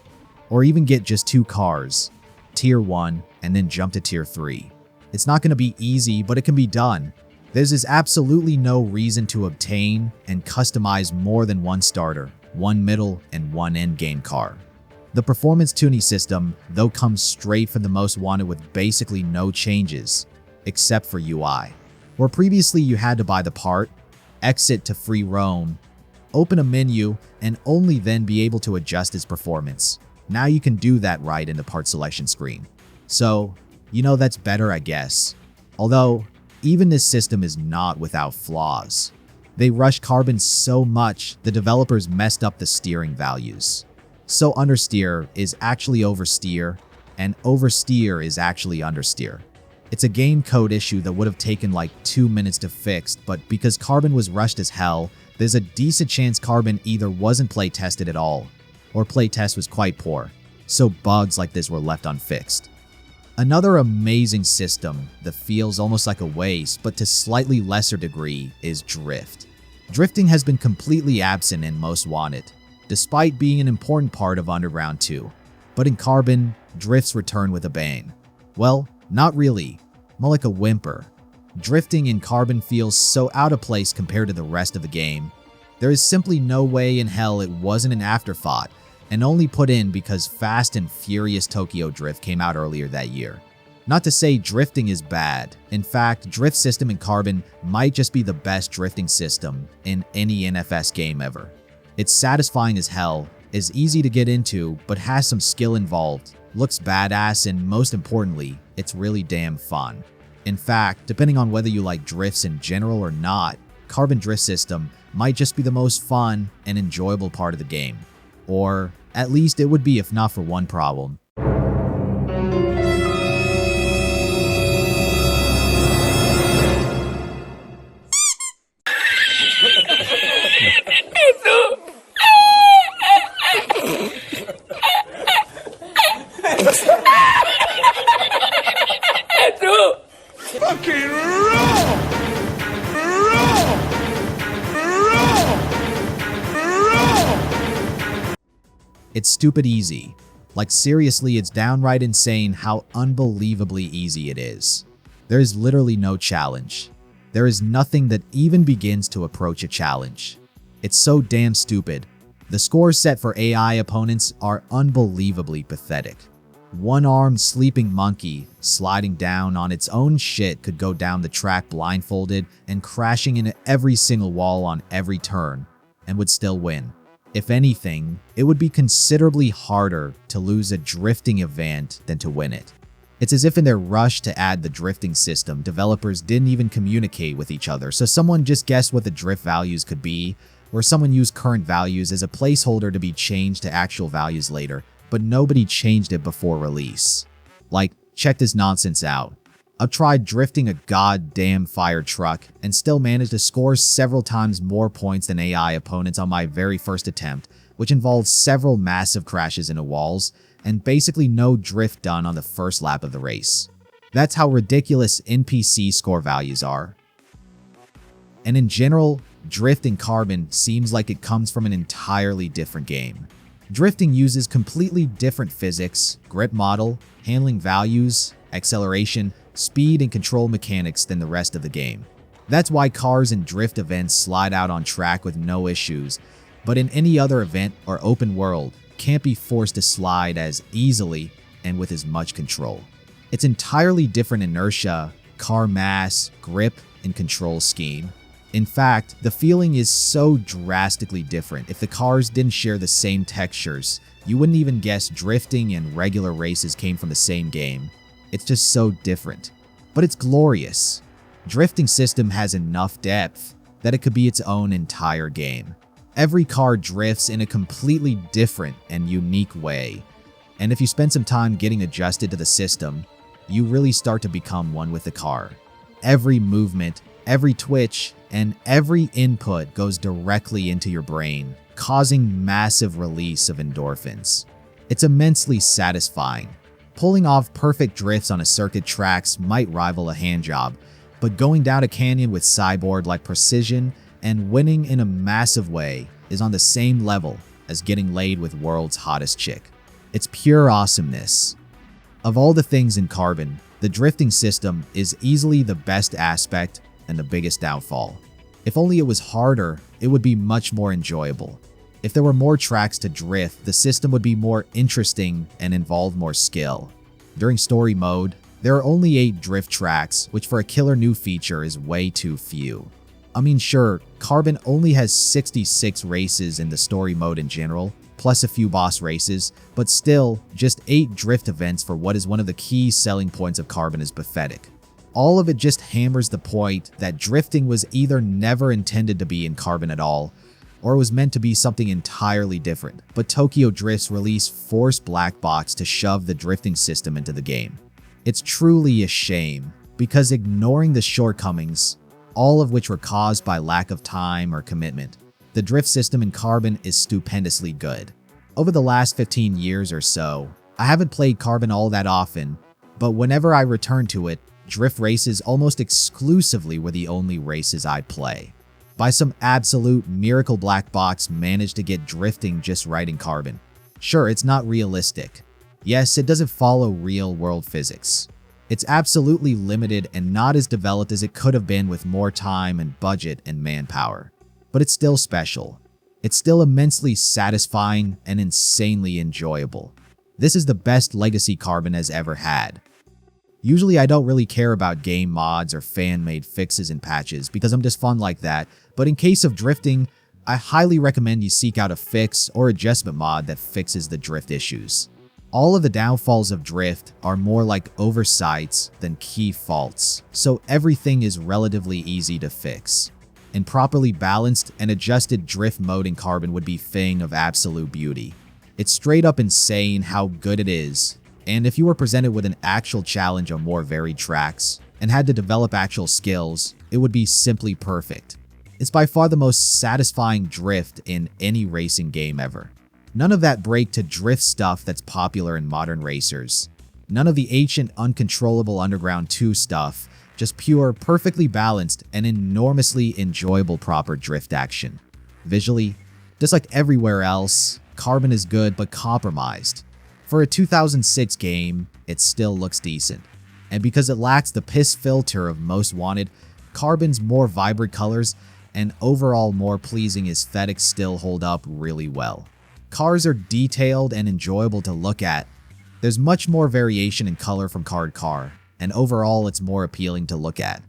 or even get just 2 cars, Tier 1, and then jump to Tier 3. It's not going to be easy, but it can be done. There's absolutely no reason to obtain and customize more than one starter, one middle, and one end-game car. The performance tuning system, though, comes straight from the most wanted with basically no changes, except for UI. Where previously you had to buy the part, exit to free roam, open a menu, and only then be able to adjust its performance. Now you can do that right in the part selection screen. So, that's better, I guess. Although, even this system is not without flaws. They rushed Carbon so much, the developers messed up the steering values. So understeer is actually oversteer, and oversteer is actually understeer. It's a game code issue that would have taken like 2 minutes to fix, but because Carbon was rushed as hell, there's a decent chance Carbon either wasn't play-tested at all, or playtest was quite poor, so bugs like this were left unfixed. Another amazing system that feels almost like a waste, but to slightly lesser degree, is drift. Drifting has been completely absent in Most Wanted, despite being an important part of Underground 2. But in Carbon, drifts return with a bang. Well, not really, more like a whimper. Drifting in Carbon feels so out of place compared to the rest of the game. There is simply no way in hell it wasn't an afterthought, and only put in because Fast and Furious Tokyo Drift came out earlier that year. Not to say drifting is bad. In fact, drift system in Carbon might just be the best drifting system in any NFS game ever. It's satisfying as hell, is easy to get into, but has some skill involved, looks badass, and most importantly, it's really damn fun. In fact, depending on whether you like drifts in general or not, Carbon Drift System might just be the most fun and enjoyable part of the game. Or at least it would be if not for one problem. It's stupid easy. Like seriously, it's downright insane how unbelievably easy it is. There is literally no challenge. There is nothing that even begins to approach a challenge. It's so damn stupid. The scores set for AI opponents are unbelievably pathetic. One-armed sleeping monkey sliding down on its own shit could go down the track blindfolded and crashing into every single wall on every turn and would still win. If anything, it would be considerably harder to lose a drifting event than to win it. It's as if in their rush to add the drifting system, developers didn't even communicate with each other, so someone just guessed what the drift values could be, or someone used current values as a placeholder to be changed to actual values later, but nobody changed it before release. Like, check this nonsense out. I've tried drifting a goddamn fire truck and still managed to score several times more points than AI opponents on my very first attempt, which involved several massive crashes into walls and basically no drift done on the first lap of the race. That's how ridiculous NPC score values are. And in general, drift in Carbon seems like it comes from an entirely different game. Drifting uses completely different physics, grip model, handling values, acceleration, speed, and control mechanics than the rest of the game. That's why cars in drift events slide out on track with no issues, but in any other event or open world, can't be forced to slide as easily and with as much control. It's entirely different inertia, car mass, grip, and control scheme. In fact, the feeling is so drastically different. If the cars didn't share the same textures, you wouldn't even guess drifting and regular races came from the same game. It's just so different. But it's glorious. Drifting system has enough depth that it could be its own entire game. Every car drifts in a completely different and unique way. And if you spend some time getting adjusted to the system, you really start to become one with the car. Every movement, every twitch, and every input goes directly into your brain, causing massive release of endorphins. It's immensely satisfying. Pulling off perfect drifts on a circuit tracks might rival a handjob, but going down a canyon with cyborg-like precision and winning in a massive way is on the same level as getting laid with world's hottest chick. It's pure awesomeness. Of all the things in Carbon, the drifting system is easily the best aspect and the biggest downfall. If only it was harder, it would be much more enjoyable. If there were more tracks to drift, the system would be more interesting and involve more skill. During story mode, there are only 8 drift tracks, which for a killer new feature is way too few. I mean, sure, Carbon only has 66 races in the story mode in general, plus a few boss races, but still, just 8 drift events for what is one of the key selling points of Carbon is pathetic. All of it just hammers the point that drifting was either never intended to be in Carbon at all, or it was meant to be something entirely different. But Tokyo Drift's release forced Black Box to shove the drifting system into the game. It's truly a shame, because ignoring the shortcomings, all of which were caused by lack of time or commitment, the drift system in Carbon is stupendously good. Over the last 15 years or so, I haven't played Carbon all that often, but whenever I return to it, drift races almost exclusively were the only races I'd play. By some absolute miracle, Black Box managed to get drifting just right in Carbon. Sure, it's not realistic. Yes, it doesn't follow real-world physics. It's absolutely limited and not as developed as it could have been with more time and budget and manpower. But it's still special. It's still immensely satisfying and insanely enjoyable. This is the best legacy Carbon has ever had. Usually I don't really care about game mods or fan-made fixes and patches because I'm just fun like that, but in case of drifting, I highly recommend you seek out a fix or adjustment mod that fixes the drift issues. All of the downfalls of drift are more like oversights than key faults, so everything is relatively easy to fix. And properly balanced and adjusted drift mode in Carbon would be a thing of absolute beauty. It's straight up insane how good it is, and if you were presented with an actual challenge on more varied tracks and had to develop actual skills, it would be simply perfect. It's by far the most satisfying drift in any racing game ever. None of that break to drift stuff that's popular in modern racers. None of the ancient uncontrollable Underground 2 stuff, just pure, perfectly balanced, and enormously enjoyable proper drift action. Visually, just like everywhere else, Carbon is good but compromised. For a 2006 game, it still looks decent. And because it lacks the piss filter of Most Wanted, Carbon's more vibrant colors and overall more pleasing aesthetics still hold up really well. Cars are detailed and enjoyable to look at. There's much more variation in color from car to car, and overall it's more appealing to look at.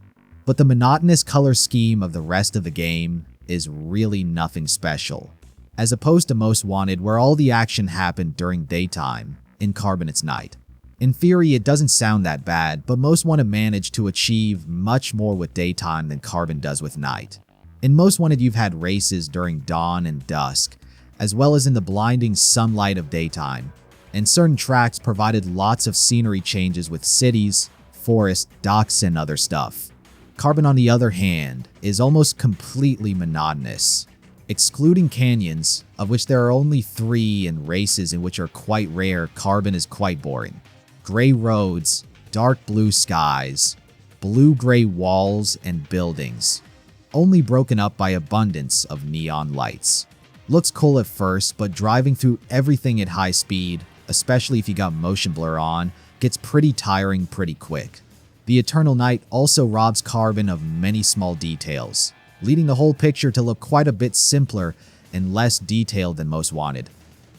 But the monotonous color scheme of the rest of the game is really nothing special. As opposed to Most Wanted, where all the action happened during daytime, in Carbon it's night. In theory, it doesn't sound that bad, but Most Wanted managed to achieve much more with daytime than Carbon does with night. In Most Wanted, you've had races during dawn and dusk, as well as in the blinding sunlight of daytime, and certain tracks provided lots of scenery changes with cities, forests, docks, and other stuff. Carbon, on the other hand, is almost completely monotonous. Excluding canyons, of which there are only 3 and races in which are quite rare, Carbon is quite boring. Gray roads, dark blue skies, blue-gray walls and buildings, only broken up by abundance of neon lights. Looks cool at first, but driving through everything at high speed, especially if you got motion blur on, gets pretty tiring pretty quick. The eternal night also robs Carbon of many small details, leading the whole picture to look quite a bit simpler and less detailed than Most Wanted.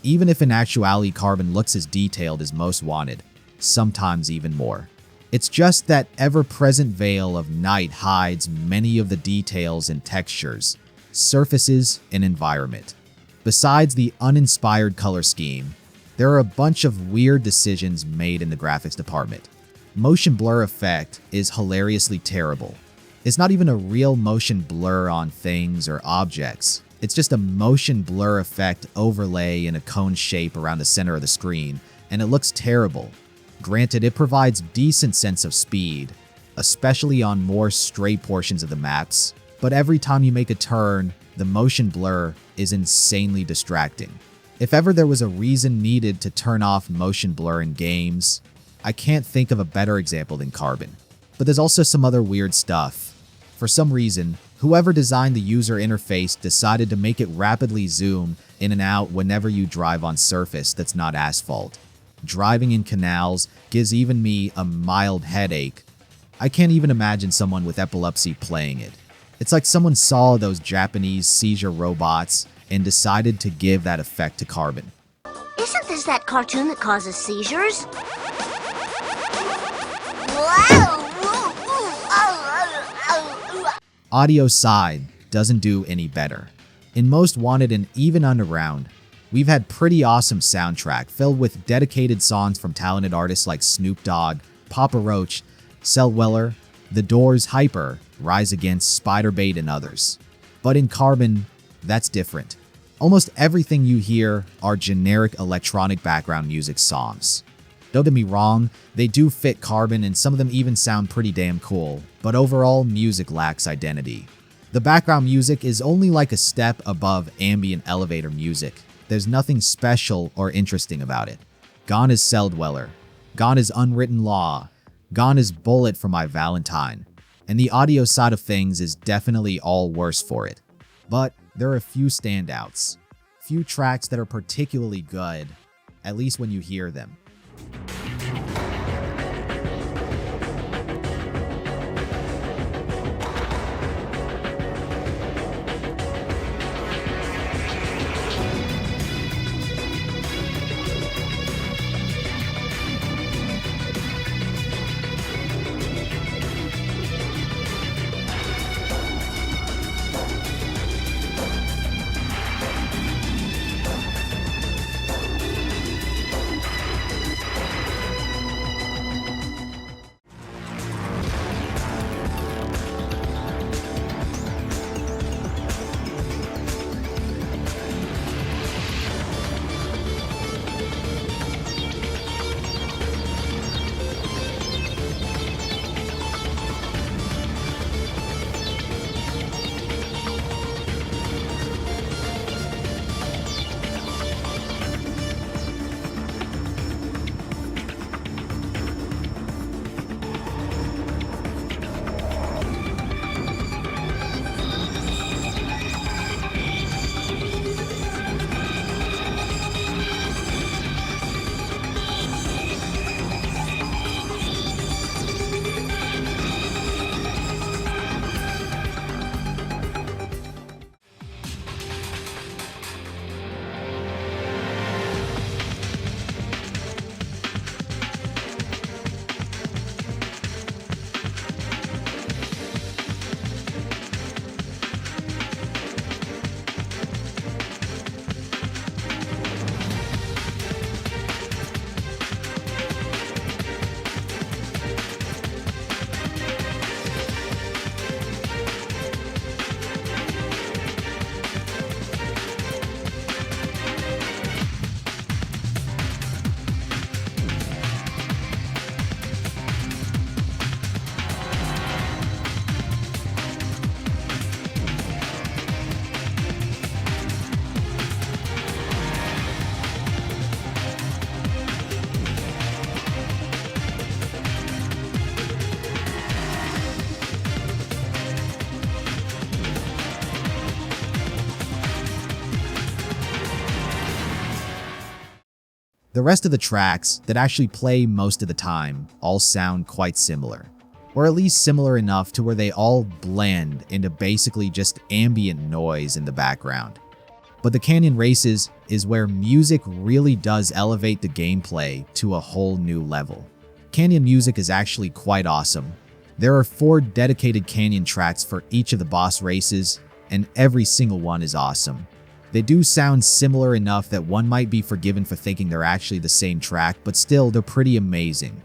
Even if in actuality Carbon looks as detailed as Most Wanted, sometimes even more. It's just that ever-present veil of night hides many of the details and textures, surfaces, and environment. Besides the uninspired color scheme, there are a bunch of weird decisions made in the graphics department. Motion blur effect is hilariously terrible. It's not even a real motion blur on things or objects. It's just a motion blur effect overlay in a cone shape around the center of the screen, and it looks terrible. Granted, it provides decent sense of speed, especially on more straight portions of the maps, but every time you make a turn, the motion blur is insanely distracting. If ever there was a reason needed to turn off motion blur in games, I can't think of a better example than Carbon. But there's also some other weird stuff. For some reason, whoever designed the user interface decided to make it rapidly zoom in and out whenever you drive on surface that's not asphalt. Driving in canals gives even me a mild headache. I can't even imagine someone with epilepsy playing it. It's like someone saw those Japanese seizure robots and decided to give that effect to Carbon. Isn't this that cartoon that causes seizures? Audio side doesn't do any better. In Most Wanted and even Underground, we've had pretty awesome soundtrack filled with dedicated songs from talented artists like Snoop Dogg, Papa Roach, Selweller, The Doors, Hyper, Rise Against, Spiderbait, and others. But in Carbon, that's different. Almost everything you hear are generic electronic background music songs. Don't get me wrong, they do fit Carbon and some of them even sound pretty damn cool, but overall, music lacks identity. The background music is only like a step above ambient elevator music. There's nothing special or interesting about it. Gone is Selweller. Gone is Unwritten Law. Gone is Bullet for My Valentine. And the audio side of things is definitely all worse for it. But there are a few standouts. Few tracks that are particularly good, at least when you hear them. The rest of the tracks that actually play most of the time all sound quite similar, or at least similar enough to where they all blend into basically just ambient noise in the background. But the Canyon Races is where music really does elevate the gameplay to a whole new level. Canyon music is actually quite awesome. There are 4 dedicated canyon tracks for each of the boss races, and every single one is awesome. They do sound similar enough that one might be forgiven for thinking they're actually the same track, but still, they're pretty amazing.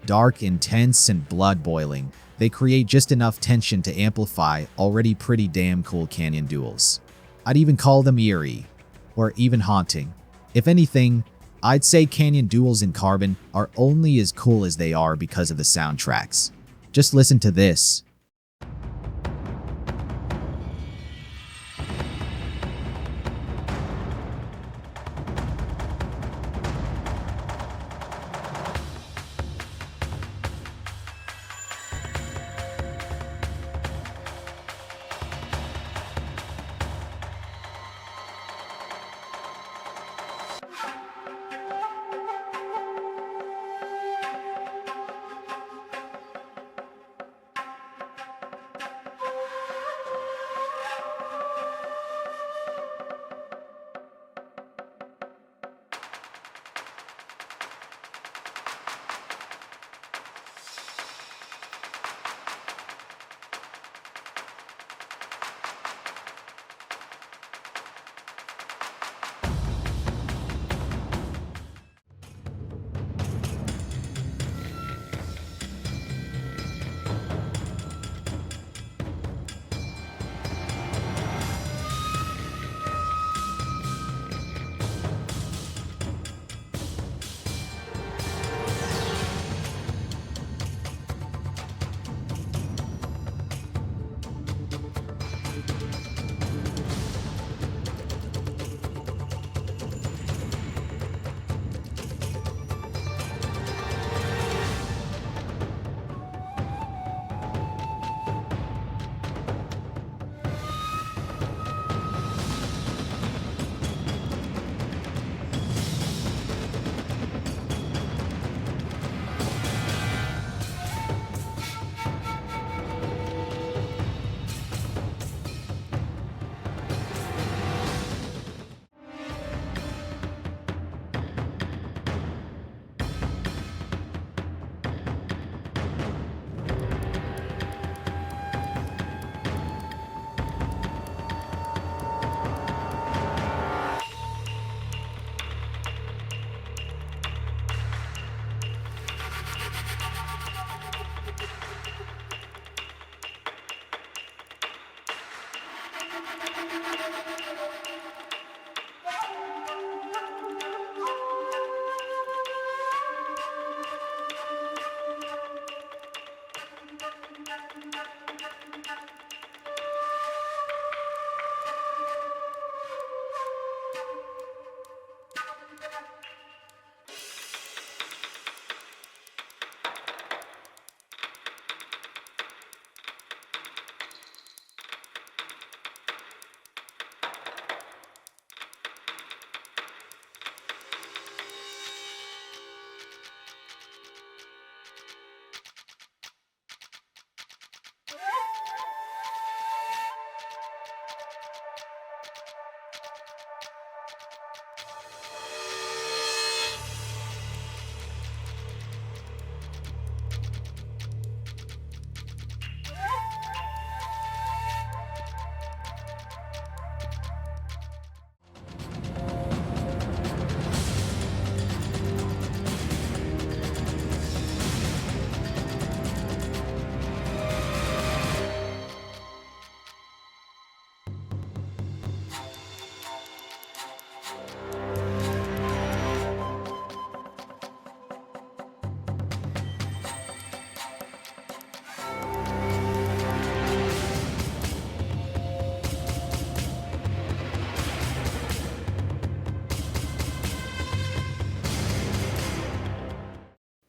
Dark, intense, and blood-boiling, they create just enough tension to amplify already pretty damn cool canyon duels. I'd even call them eerie, or even haunting. If anything, I'd say canyon duels in Carbon are only as cool as they are because of the soundtracks. Just listen to this.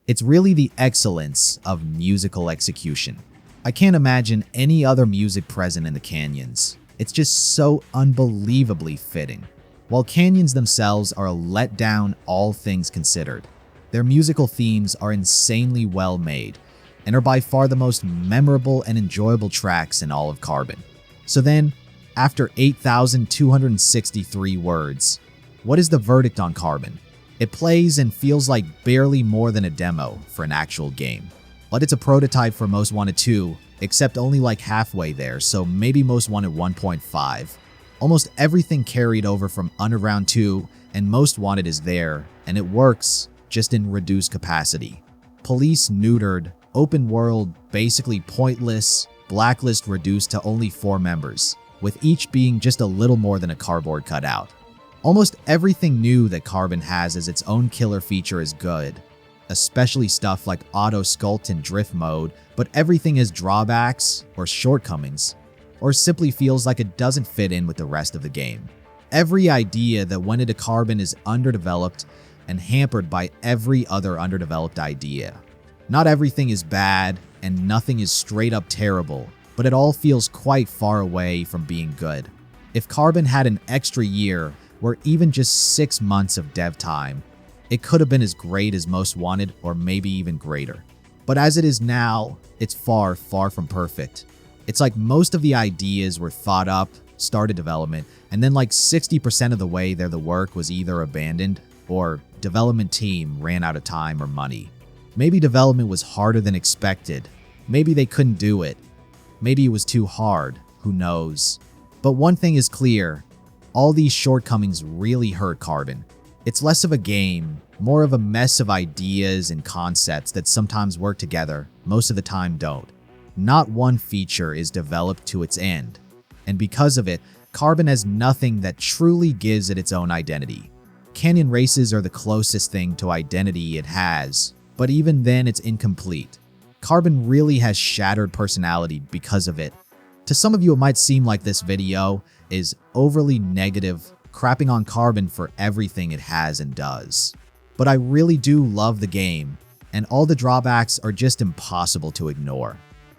It's really the excellence of musical execution. I can't imagine any other music present in the canyons. It's just so unbelievably fitting. While canyons themselves are a letdown all things considered, their musical themes are insanely well made and are by far the most memorable and enjoyable tracks in all of Carbon. So then, after 8,263 words, what is the verdict on Carbon? It plays and feels like barely more than a demo for an actual game. But it's a prototype for Most Wanted 2, except only like halfway there, so maybe Most Wanted 1.5. Almost everything carried over from Underground 2 and Most Wanted is there, and it works, just in reduced capacity. Police neutered, open world basically pointless, blacklist reduced to only 4 members, with each being just a little more than a cardboard cutout. Almost everything new that Carbon has as its own killer feature is good, especially stuff like AutoSculpt and drift mode, but everything has drawbacks or shortcomings, or simply feels like it doesn't fit in with the rest of the game. Every idea that went into Carbon is underdeveloped and hampered by every other underdeveloped idea. Not everything is bad, and nothing is straight up terrible, but it all feels quite far away from being good. If Carbon had an extra year, or even just 6 months of dev time, it could have been as great as Most Wanted, or maybe even greater. But as it is now, it's far, far from perfect. It's like most of the ideas were thought up, started development, and then like 60% of the way there the work was either abandoned, or development team ran out of time or money. Maybe development was harder than expected. Maybe they couldn't do it. Maybe it was too hard. Who knows? But one thing is clear. All these shortcomings really hurt Carbon. It's less of a game, more of a mess of ideas and concepts that sometimes work together, most of the time don't. Not one feature is developed to its end. And because of it, Carbon has nothing that truly gives it its own identity. Canyon races are the closest thing to identity it has, but even then it's incomplete. Carbon really has shattered personality because of it. To some of you, it might seem like this video is overly negative, crapping on Carbon for everything it has and does. But I really do love the game, and all the drawbacks are just impossible to ignore.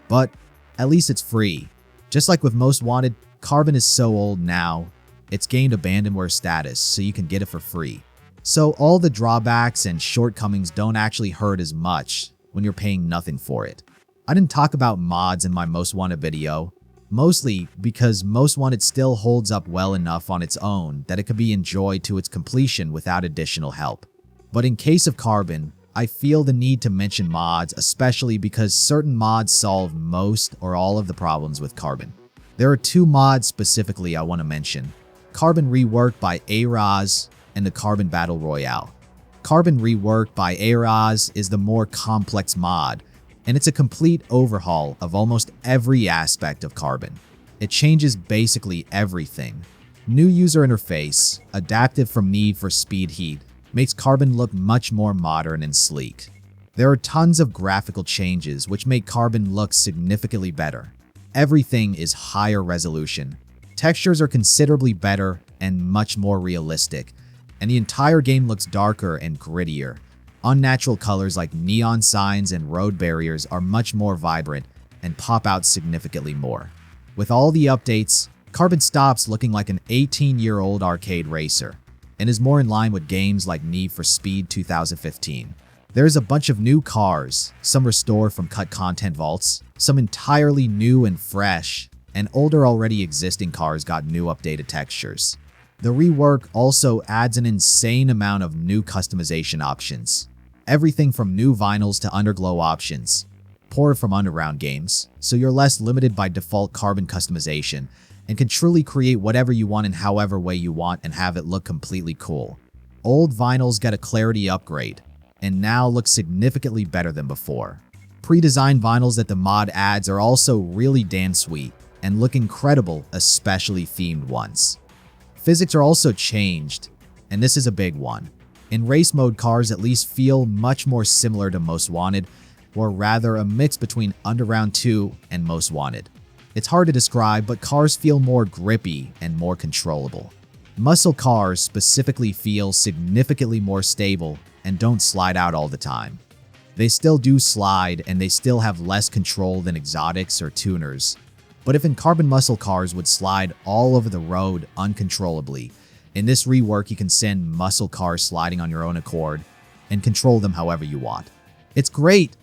But at least it's free. Just like with Most Wanted, Carbon is so old now, it's gained abandonware status, so you can get it for free. So all the drawbacks and shortcomings don't actually hurt as much when you're paying nothing for it. I didn't talk about mods in my Most Wanted video, mostly because Most Wanted still holds up well enough on its own that it could be enjoyed to its completion without additional help. But in case of Carbon, I feel the need to mention mods, especially because certain mods solve most or all of the problems with Carbon. There are 2 mods specifically I want to mention: Carbon Reworked by Airoz and the Carbon Battle Royale. Carbon Reworked by Airoz is the more complex mod, and it's a complete overhaul of almost every aspect of Carbon. It changes basically everything. New user interface, adaptive from Need for Speed Heat, makes Carbon look much more modern and sleek. There are tons of graphical changes which make Carbon look significantly better. Everything is higher resolution. Textures are considerably better and much more realistic, and the entire game looks darker and grittier. Unnatural colors like neon signs and road barriers are much more vibrant and pop out significantly more. With all the updates, Carbon stops looking like an 18-year-old arcade racer and is more in line with games like Need for Speed 2015. There's a bunch of new cars, some restored from cut content vaults, some entirely new and fresh, and older already existing cars got new updated textures. The rework also adds an insane amount of new customization options. Everything from new vinyls to underglow options, poured from underground games, so you're less limited by default Carbon customization and can truly create whatever you want in however way you want and have it look completely cool. Old vinyls get a clarity upgrade, and now look significantly better than before. Pre-designed vinyls that the mod adds are also really damn sweet and look incredible, especially themed ones. Physics are also changed, and this is a big one. In race mode, cars at least feel much more similar to Most Wanted, or rather a mix between Underground 2 and Most Wanted. It's hard to describe, but cars feel more grippy and more controllable. Muscle cars specifically feel significantly more stable and don't slide out all the time. They still do slide, and they still have less control than exotics or tuners. But if in Carbon muscle cars would slide all over the road uncontrollably, in this rework you can send muscle cars sliding on your own accord and control them however you want. It's great!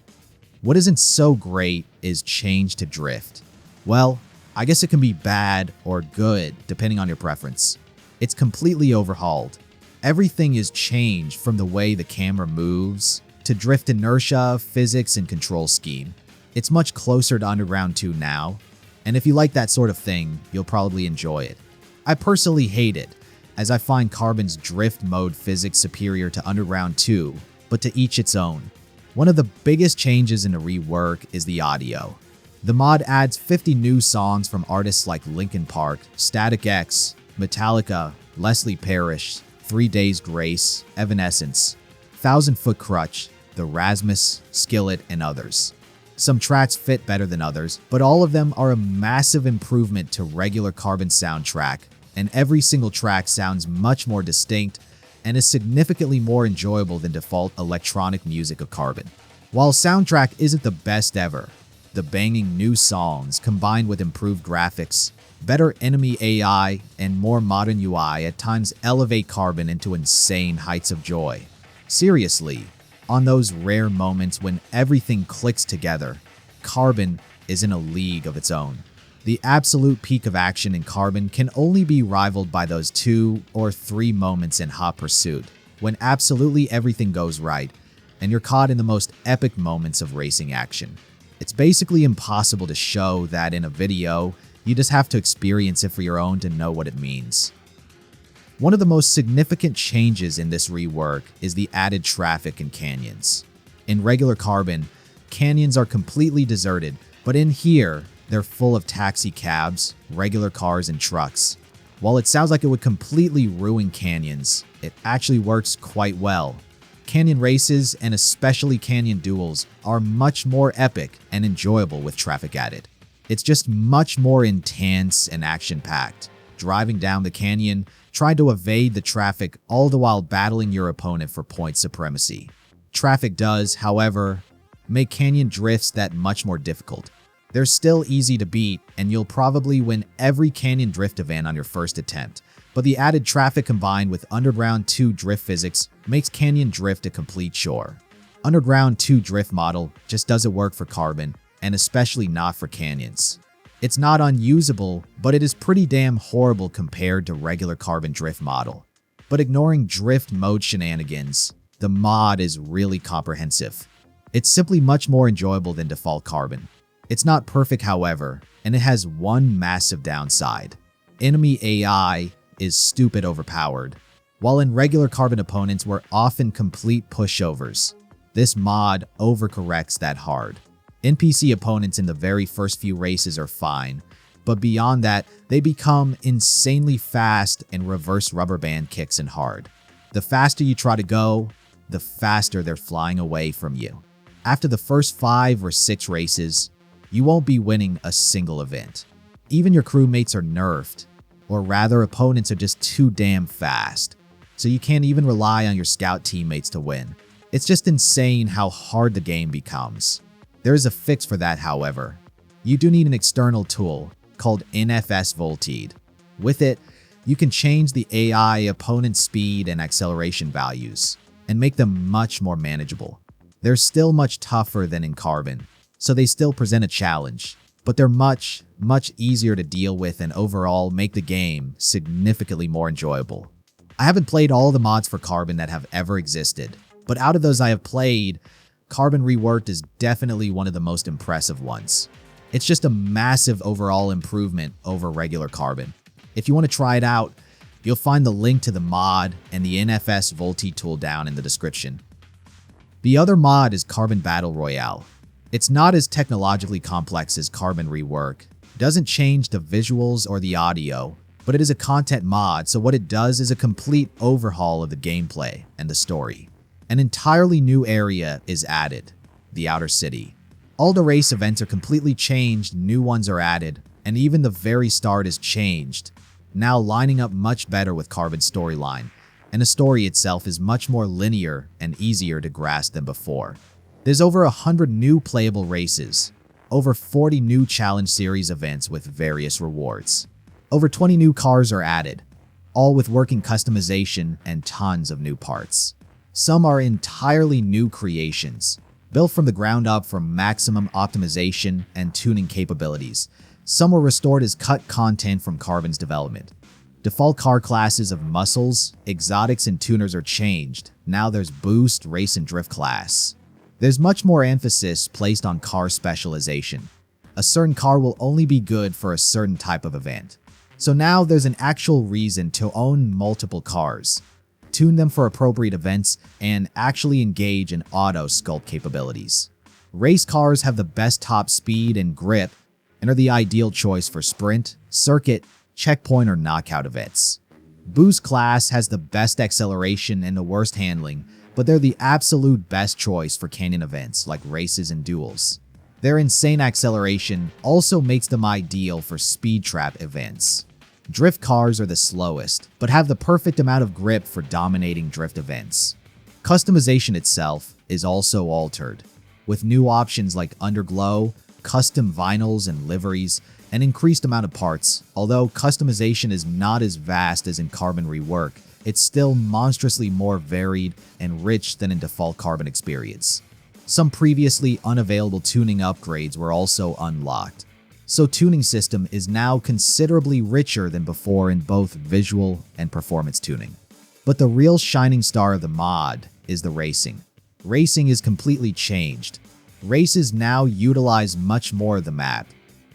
What isn't so great is change to drift. Well, I guess it can be bad or good depending on your preference. It's completely overhauled. Everything is changed from the way the camera moves to drift inertia, physics, and control scheme. It's much closer to Underground 2 now, and if you like that sort of thing, you'll probably enjoy it. I personally hate it, as I find Carbon's drift mode physics superior to Underground 2, but to each its own. One of the biggest changes in the rework is the audio. The mod adds 50 new songs from artists like Linkin Park, Static X, Metallica, Leslie Parrish, 3 Days Grace, Evanescence, 1000 Foot Crutch, The Rasmus, Skillet, and others. Some tracks fit better than others, but all of them are a massive improvement to regular Carbon soundtrack, and every single track sounds much more distinct and is significantly more enjoyable than default electronic music of Carbon. While soundtrack isn't the best ever, the banging new songs combined with improved graphics, better enemy AI, and more modern UI at times elevate Carbon into insane heights of joy. Seriously, on those rare moments when everything clicks together, Carbon is in a league of its own. The absolute peak of action in Carbon can only be rivaled by those 2 or 3 moments in Hot Pursuit, when absolutely everything goes right, and you're caught in the most epic moments of racing action. It's basically impossible to show that in a video, you just have to experience it for your own to know what it means. One of the most significant changes in this rework is the added traffic in canyons. In regular Carbon, canyons are completely deserted, but in here, they're full of taxi cabs, regular cars, and trucks. While it sounds like it would completely ruin canyons, it actually works quite well. Canyon races, and especially canyon duels, are much more epic and enjoyable with traffic added. It's just much more intense and action-packed. Driving down the canyon, trying to evade the traffic, all the while battling your opponent for point supremacy. Traffic does, however, make canyon drifts that much more difficult. They're still easy to beat, and you'll probably win every canyon drift event on your first attempt. But the added traffic combined with Underground 2 drift physics makes canyon drift a complete chore. Underground 2 drift model just doesn't work for Carbon, and especially not for canyons. It's not unusable, but it is pretty damn horrible compared to regular Carbon drift model. But ignoring drift mode shenanigans, the mod is really comprehensive. It's simply much more enjoyable than default Carbon. It's not perfect, however, and it has one massive downside. Enemy AI is stupid overpowered. While in regular Carbon opponents were often complete pushovers, this mod overcorrects that hard. NPC opponents in the very first few races are fine, but beyond that, they become insanely fast and reverse rubber band kicks and hard. The faster you try to go, the faster they're flying away from you. After the first 5 or 6 races, you won't be winning a single event. Even your crewmates are nerfed, or rather opponents are just too damn fast, so you can't even rely on your scout teammates to win. It's just insane how hard the game becomes. There is a fix for that, however. You do need an external tool called NFS Volteed. With it, you can change the AI opponent's speed and acceleration values, and make them much more manageable. They're still much tougher than in Carbon, so they still present a challenge, but they're much easier to deal with and overall make the game significantly more enjoyable. I haven't played all the mods for Carbon that have ever existed, but out of those I have played, Carbon Reworked is definitely one of the most impressive ones. It's just a massive overall improvement over regular Carbon. If you want to try it out, you'll find the link to the mod and the NFS Volteed tool down in the description. The other mod is Carbon Battle Royale. It's not as technologically complex as Carbon Rework, doesn't change the visuals or the audio, but it is a content mod, so what it does is a complete overhaul of the gameplay and the story. An entirely new area is added, the Outer City. All the race events are completely changed, new ones are added, and even the very start is changed, now lining up much better with Carbon's storyline, and the story itself is much more linear and easier to grasp than before. There's over 100 new playable races, over 40 new challenge series events with various rewards. Over 20 new cars are added, all with working customization and tons of new parts. Some are entirely new creations, built from the ground up for maximum optimization and tuning capabilities. Some were restored as cut content from Carbon's development. Default car classes of muscles, exotics, and tuners are changed. Now there's boost, race, and drift class. There's much more emphasis placed on car specialization. A certain car will only be good for a certain type of event. So now there's an actual reason to own multiple cars, tune them for appropriate events, and actually engage in auto-sculpt capabilities. Race cars have the best top speed and grip and are the ideal choice for sprint, circuit, checkpoint, or knockout events. Boost class has the best acceleration and the worst handling, but they're the absolute best choice for canyon events like races and duels. Their insane acceleration also makes them ideal for speed trap events. Drift cars are the slowest, but have the perfect amount of grip for dominating drift events. Customization itself is also altered, with new options like underglow, custom vinyls and liveries, and increased amount of parts. Although customization is not as vast as in Carbon Rework, it's still monstrously more varied and rich than in default Carbon experience. Some previously unavailable tuning upgrades were also unlocked, so tuning system is now considerably richer than before in both visual and performance tuning. But the real shining star of the mod is the racing. Racing is completely changed. Races now utilize much more of the map,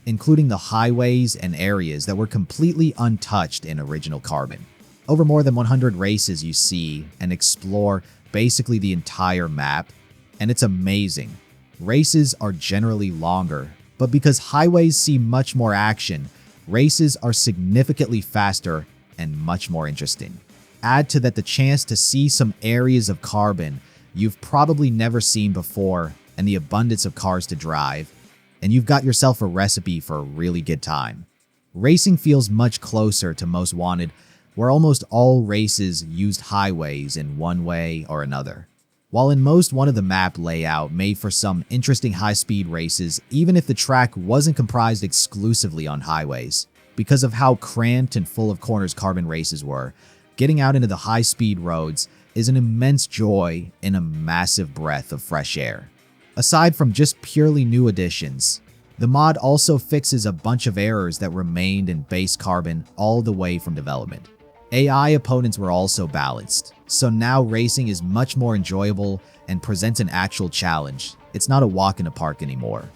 including the highways and areas that were completely untouched in original Carbon. Over more than 100 races you see and explore basically the entire map, and it's amazing. Races are generally longer, but because highways see much more action, races are significantly faster and much more interesting. Add to that the chance to see some areas of Carbon you've probably never seen before and the abundance of cars to drive, and you've got yourself a recipe for a really good time. Racing feels much closer to Most Wanted, where almost all races used highways in one way or another. While in Most Wanted the map layout made for some interesting high-speed races, even if the track wasn't comprised exclusively on highways. Because of how cramped and full of corners Carbon races were, getting out into the high-speed roads is an immense joy and a massive breath of fresh air. Aside from just purely new additions, the mod also fixes a bunch of errors that remained in base Carbon all the way from development. AI opponents were also balanced, so now racing is much more enjoyable and presents an actual challenge. It's not a walk in the park anymore.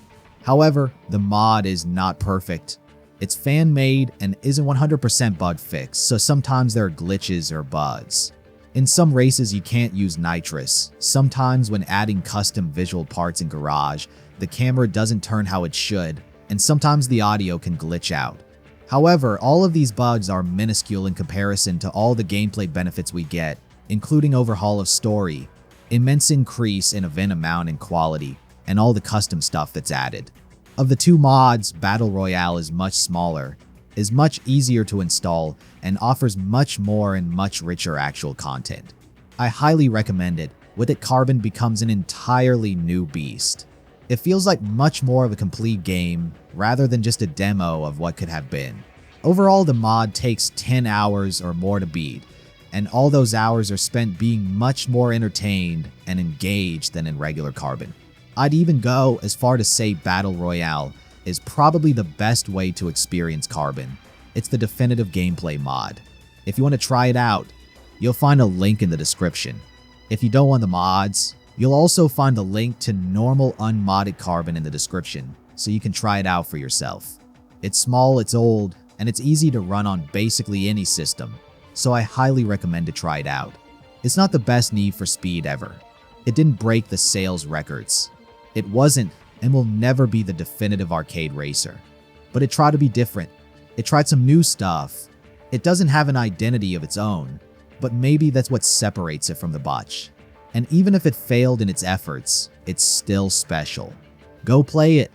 However, the mod is not perfect. It's fan-made and isn't 100% bug fixed, so sometimes there are glitches or bugs. In some races you can't use nitrous. Sometimes when adding custom visual parts in Garage, the camera doesn't turn how it should, and sometimes the audio can glitch out. However, all of these bugs are minuscule in comparison to all the gameplay benefits we get, including overhaul of story, immense increase in event amount and quality, and all the custom stuff that's added. Of the two mods, Battle Royale is much smaller, is much easier to install, and offers much more and much richer actual content. I highly recommend it. With it, Carbon becomes an entirely new beast. It feels like much more of a complete game rather than just a demo of what could have been. Overall, the mod takes 10 hours or more to beat, and all those hours are spent being much more entertained and engaged than in regular Carbon. I'd even go as far to say Battle Royale is probably the best way to experience Carbon. It's the definitive gameplay mod. If you want to try it out, you'll find a link in the description. If you don't want the mods, you'll also find a link to normal unmodded Carbon in the description, so you can try it out for yourself. It's small, it's old, and it's easy to run on basically any system, so I highly recommend to try it out. It's not the best Need for Speed ever. It didn't break the sales records. It wasn't and will never be the definitive arcade racer. But it tried to be different. It tried some new stuff. It doesn't have an identity of its own, but maybe that's what separates it from the botch. And even if it failed in its efforts, it's still special. Go play it.